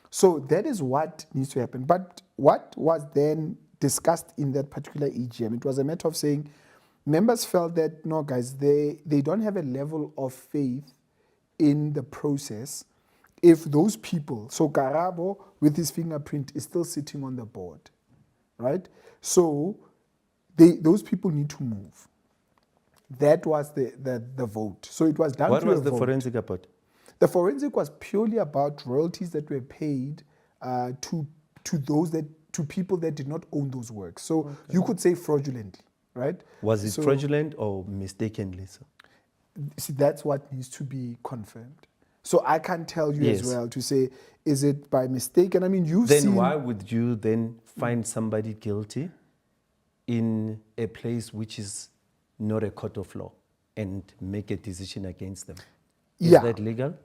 So that is what needs to happen. But what was then discussed in that particular EGM, it was a matter of saying, members felt that, no, guys, they don't have a level of faith in the process if those people, so Karabo with his fingerprint is still sitting on the board, right? So those people need to move. That was the vote. So it was done. What was the forensic about? The forensic was purely about royalties that were paid to people that did not own those works. So you could say fraudulently, right? Was it fraudulent or mistakenly so? See, that's what needs to be confirmed. So I can't tell you Yes. as well to say, is it by mistake? And I mean, you've Then seen... why would you then find somebody guilty in a place which is not a court of law and make a decision against them? Is Yeah. that legal?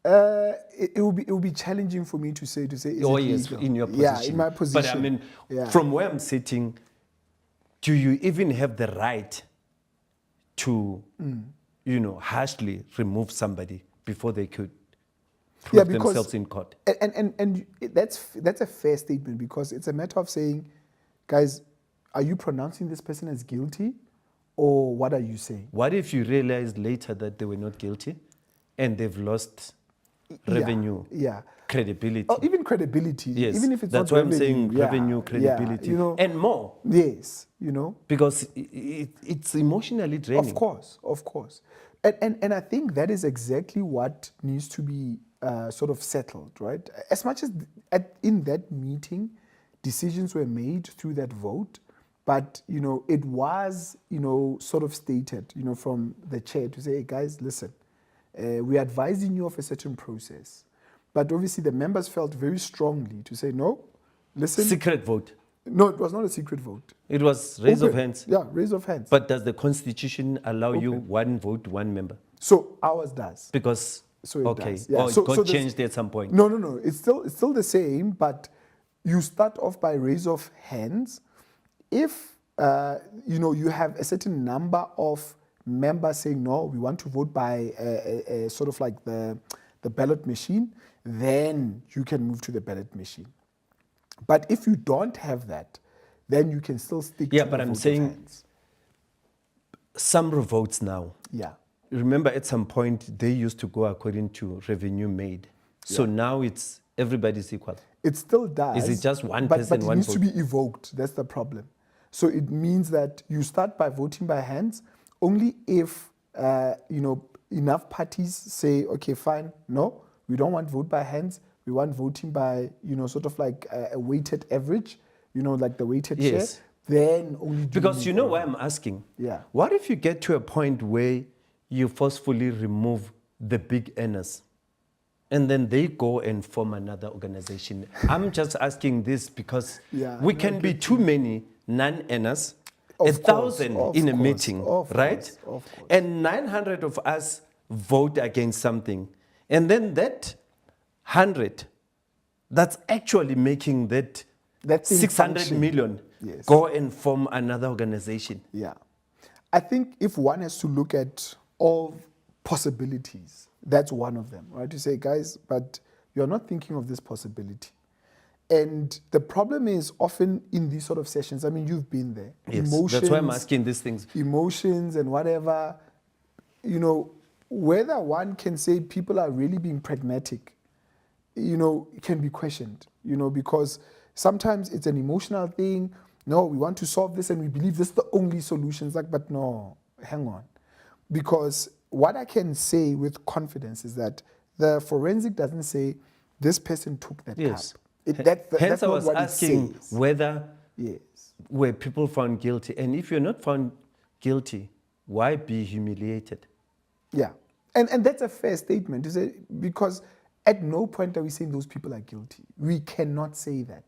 It will be challenging for me to say is Oh, it yes, legal? in your position. Yeah, in my position. But I mean, Yeah. from where I'm sitting, do you even have the right to, harshly remove somebody before they could prove themselves in court? And that's a fair statement, because it's a matter of saying, guys, are you pronouncing this person as guilty, or what are you saying? What if you realize later that they were not guilty and they've lost revenue, credibility? Or even credibility, Yes, even if it's that's not why I'm revenue. saying Yeah, revenue, credibility, yeah, and more. Yes, Because it's emotionally draining. Of course. And I think that is exactly what needs to be sort of settled, right? As much as in that meeting, decisions were made through that vote, but, it was, sort of stated, from the chair to say, hey, guys, listen, we're advising you of a certain process. But obviously the members felt very strongly to say, no, listen. Secret vote. No, it was not a secret vote. It was raise of hands. Yeah, raise of hands. But does the Constitution allow you one vote, one member? So ours does. Because, So it okay, does. Yeah. or it got changed at some point. No. It's still the same, but you start off by raise of hands. If you have a certain number of members saying no, we want to vote by a sort of like the ballot machine, then you can move to the ballot machine. But if you don't have that, then you can still stick to the but I'm vote of saying hands. Samro votes now. Yeah. Remember, at some point, they used to go according to revenue made. So now it's everybody's equal. It still does. Is it just one but, person, but it one needs vote? to be evoked. That's the problem. So it means that you start by voting by hands only if enough parties say, okay, fine, no, we don't want vote by hands. We want voting by sort of like a weighted average, like the weighted Yes. share. Then only do Because you why I'm asking? Yeah. What if you get to a point where you forcefully remove the big earners and then they go and form another organization? I'm just asking this because we can be too many non-earners, 1,000 in a meeting, right? Of course. And 900 of us vote against something. And then that 100 that's actually making that thing 600 function. million Yes. go and form another organization. Yeah. I think if one has to look at all possibilities, that's one of them, right? To say, guys, but you're not thinking of this possibility. And the problem is often in these sort of sessions, I mean, you've been there. Yes, Emotions, that's why I'm asking these things. Emotions and whatever, whether one can say people are really being pragmatic, it can be questioned, because sometimes it's an emotional thing. No, we want to solve this and we believe this is the only solution. It's like, but no, hang on. Because what I can say with confidence is that the forensic doesn't say this person took that Yes. cup. Hence, That's I not was what it asking says. whether Yes. were people found guilty. And if you're not found guilty, why be humiliated? Yeah. And that's a fair statement, is it? Because at no point are we saying those people are guilty. We cannot say that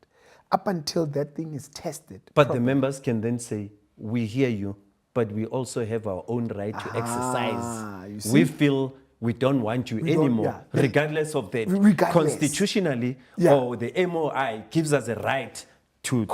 up until that thing is tested. But the members can then say, we hear you, but we also have our own right to exercise. You see? We feel we don't want you anymore, regardless of that. Constitutionally, or the MOI gives us a right to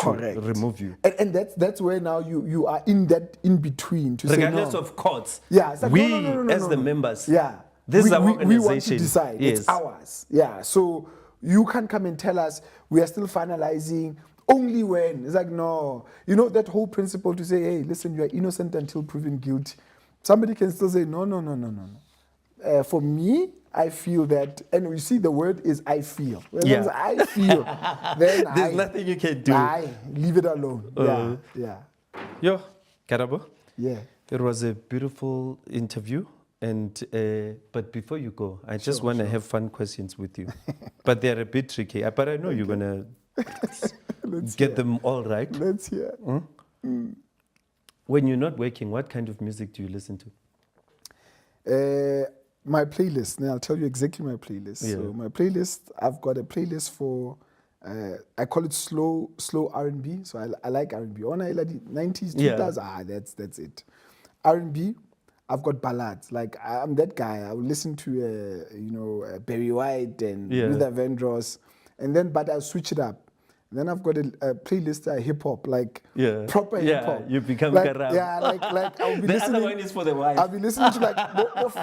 remove you. And that's where now you are in that in between to regardless say no. of courts. Yeah, it's like, we no, as the members. Yeah, this is our organization. We want to decide. Yes. It's ours. Yeah, so you can't come and tell us we are still finalizing. Only when it's like no, that whole principle to say, hey, listen, you are innocent until proven guilty. Somebody can still say no. For me, I feel that, and we see the word is I feel. When I feel, then there's nothing you can do. Leave it alone. Yeah. Yo, Karabo. Yeah. It was a beautiful interview. And but before you go, I just want to have fun questions with you. But they're a bit tricky. But I know you're going to get them all right. Let's hear. When you're not working, what kind of music do you listen to? my playlist. Now I'll tell you exactly my playlist. Yeah. So my playlist, I've got a playlist for, I call it slow R&B. So I like R&B. On 90s, 2000, that's it. R&B, I've got ballads. Like I'm that guy. I will listen to Barry White and Luther Vandross, and then but I'll switch it up. Then I've got a playlist hip hop, like proper hip hop. You become like, Karabo. Yeah, like I'll be the listening. other one is for the wife. I'll be listening to like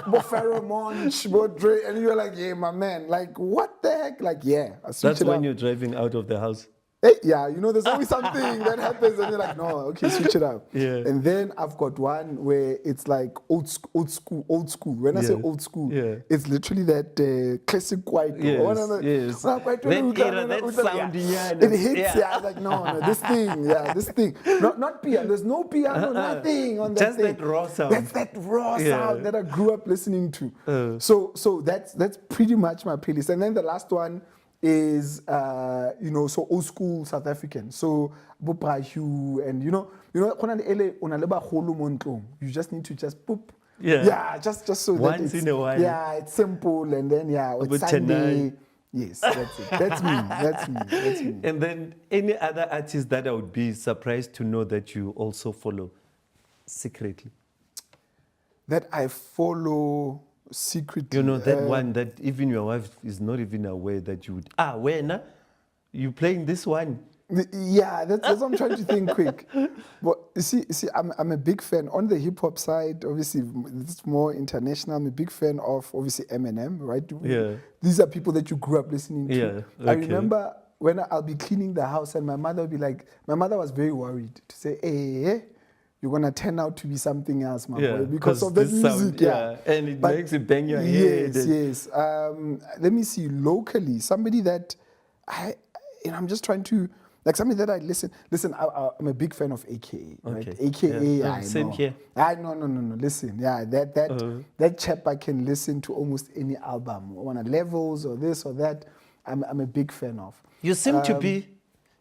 Bo Pharaoh Monch, Bo Dre, and you're like, yeah, my man. Like what the heck? Like I switch That's it when up. you're driving out of the house. Hey, there's always something that happens, and you're like, no, okay, switch it up. Yeah. And then I've got one where it's like old school. When I say old school, it's literally that classic white. Yes. That era, that sound, it hits. It's like no, this thing. Not piano. There's no piano, nothing on that Just thing. that raw sound. That's that raw sound that I grew up listening to. So that's pretty much my playlist. And then the last one is so old school South African. So Bopa Hugh and you just need to just boop. Just so once that in a while. It's simple and then it's Sunday. Yes, that's it. That's me. And then any other artist that I would be surprised to know that you also follow secretly. That I follow secretly. That one that even your wife is not even aware that you would. When you playing this one? That's what I'm trying to think quick. But you see, I'm a big fan on the hip hop side. Obviously, it's more international. I'm a big fan of obviously Eminem, right? Yeah. These are people that you grew up listening to. Yeah. Okay. I remember when I'll be cleaning the house and my mother would be like, my mother was very worried to say, hey, you're gonna turn out to be something else, my boy, because of the music. Sound, and it makes you bang your head. Yes. Let me see. Locally, somebody that I'm just trying to like somebody that I listen. I'm a big fan of AKA. Right? Okay. AKA. I same know. here. No. Listen, that chap I can listen to almost any album on a levels or this or that. I'm a big fan of. You seem to be.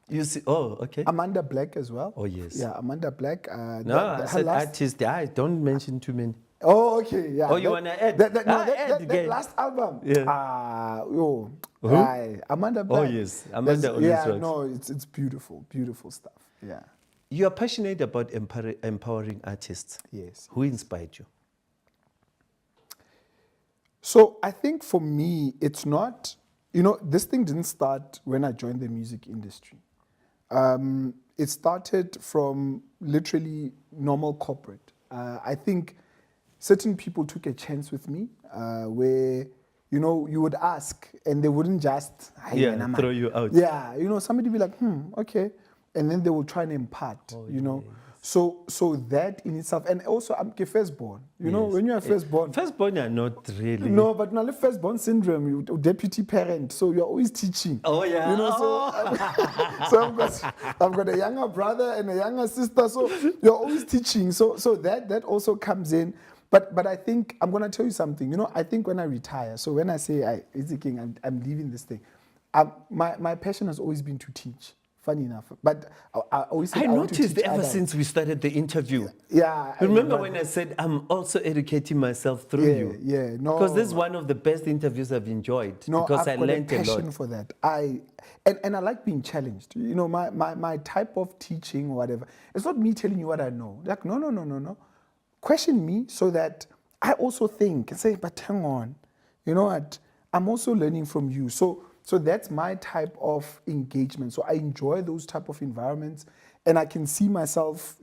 You see, okay. Amanda Black as well. Oh, yes. Yeah, Amanda Black. I said artist. Don't mention too many. Oh, okay. Yeah. You want to add? That last album. Yeah. Amanda Black. Oh, yes. Amanda always works. No, it's beautiful. Beautiful stuff. Yeah. You are passionate about empowering artists. Yes. Who inspired you? So I think for me, it's not, this thing didn't start when I joined the music industry. It started from literally normal corporate. I think certain people took a chance with me where, you would ask and they wouldn't just throw you out. Yeah, somebody be like, okay. And then they will try and impart, Yes. So that in itself, and also I'm firstborn. When you're firstborn. Firstborn are not really. No, but now the firstborn syndrome, you deputy parent, so you're always teaching. Oh yeah. So I've got a younger brother and a younger sister, so you're always teaching. So that also comes in. But I think I'm gonna tell you something. I think when I retire, so when I say I'm leaving this thing, my passion has always been to teach. Funny enough, but I always said I noticed ever others. since we started the interview. Yeah. Remember when I said I'm also educating myself through you? Yeah, no. Because this is one of the best interviews I've enjoyed. No, because I've I got learned a passion lot. for that. And I like being challenged. My type of teaching or whatever. It's not me telling you what I know. Like no. Question me so that I also think and say, but hang on, you know what? I'm also learning from you. So that's my type of engagement. So I enjoy those type of environments, and I can see myself,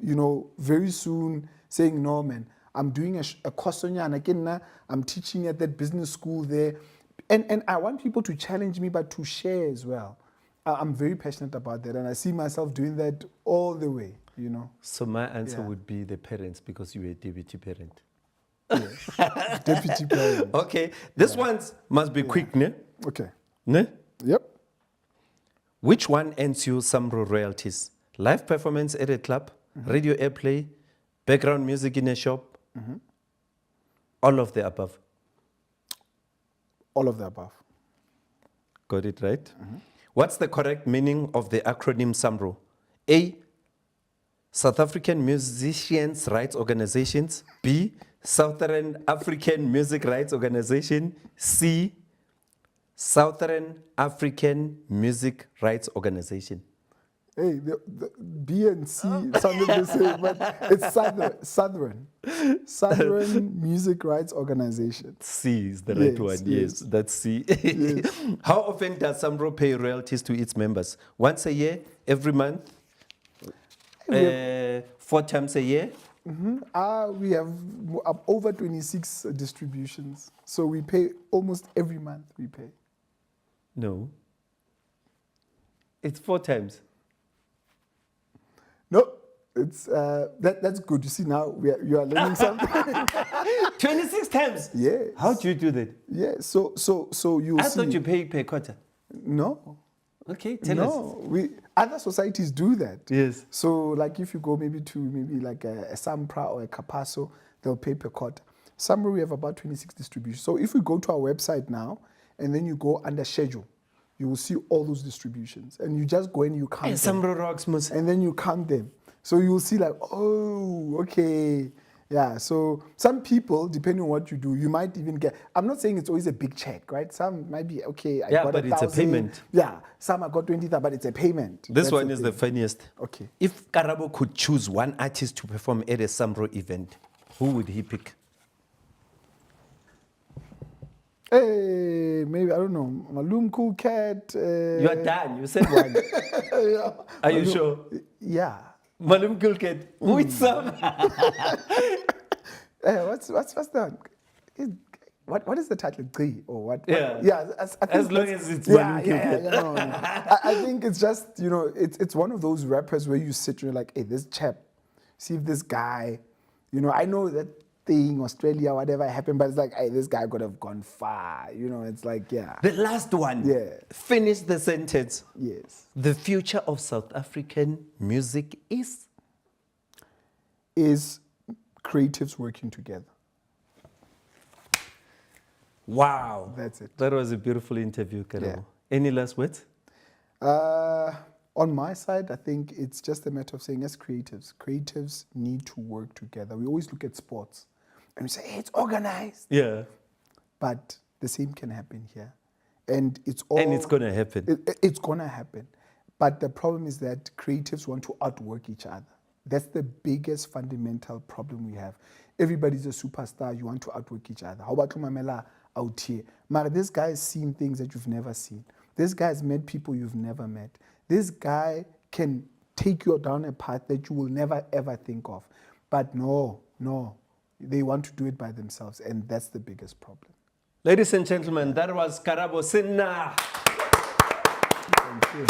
very soon saying, no, man, I'm doing a course on and again, I'm teaching at that business school there. And I want people to challenge me, but to share as well. I'm very passionate about that, and I see myself doing that all the way, So my answer would be the parents, because you're a deputy parent. Yeah. Deputy parent. Okay, this one must be quick, ne? Okay. Ne? Yep. Which one earns you Samro royalties? Live performance at a club, radio airplay, background music in a shop, all of the above. All of the above. Got it right? What's the correct meaning of the acronym Samro? A, South African Musicians' Rights Organizations. B, Southern African Music Rights Organization. C, Southern African Music Rights Organization. Hey, the B and C sounded the same, but it's Southern Music Rights Organization. C is the right one. Yes, that's C. Yes. How often does Samro pay royalties to its members? Once a year? Every month? 4 times a year? We have over 26 distributions, so we pay almost every month. We pay. No. It's 4 times. No, it's that's good. You see now you are learning something. 26 times? Yes. How do you do that? Yeah. So you. I thought you pay per quarter. No. Okay, tell us. No, other societies do that. Yes. So, like, if you go maybe like a Sampra or a Capasso, they'll pay per quarter. Samro, we have about 26 distributions. So, if we go to our website now, and then you go under schedule, you will see all those distributions, and you just go and you count them. Samro rocks, Mus. And then you count them. So you will see like, oh, okay. Yeah, so some people, depending on what you do, you might even get, I'm not saying it's always a big check, right? Some might be, okay, I got but 1,000. it's a payment. Yeah, some I got 20,000, but it's a payment. This That's one is the funniest. Okay. If Karabo could choose one artist to perform at a Samro event, who would he pick? Hey, maybe, I don't know, Malum Cool Cat. You are done. You said one. Yeah. Are you sure? Yeah. Malum Kulket. Which song? What's that? What is the title? Gqi or what? Yeah. Yeah. As long as it's yeah, Malum yeah, Kulket. yeah, no. I think it's just, it's one of those rappers where you sit and you're like, hey, this chap, see if this guy, I know that thing, Australia, whatever happened, but it's like, hey, this guy could have gone far. It's like, yeah. The last one. Yeah. Finish the sentence. Yes. The future of South African music is creatives working together. Wow. That's it. That was a beautiful interview, Karabo. Yeah. Any last words? On my side, I think it's just a matter of saying, as creatives need to work together. We always look at sports and we say, hey, it's organized. Yeah. But the same can happen here. And it's going to happen. It's going to happen. But the problem is that creatives want to outwork each other. That's the biggest fundamental problem we have. Everybody's a superstar. You want to outwork each other. How about Mamela out here? Mara, this guy has seen things that you've never seen. This guy has met people you've never met. This guy can take you down a path that you will never, ever think of. But no. They want to do it by themselves, and that's the biggest problem. Ladies and gentlemen, that was Karabo Senna. Thank you.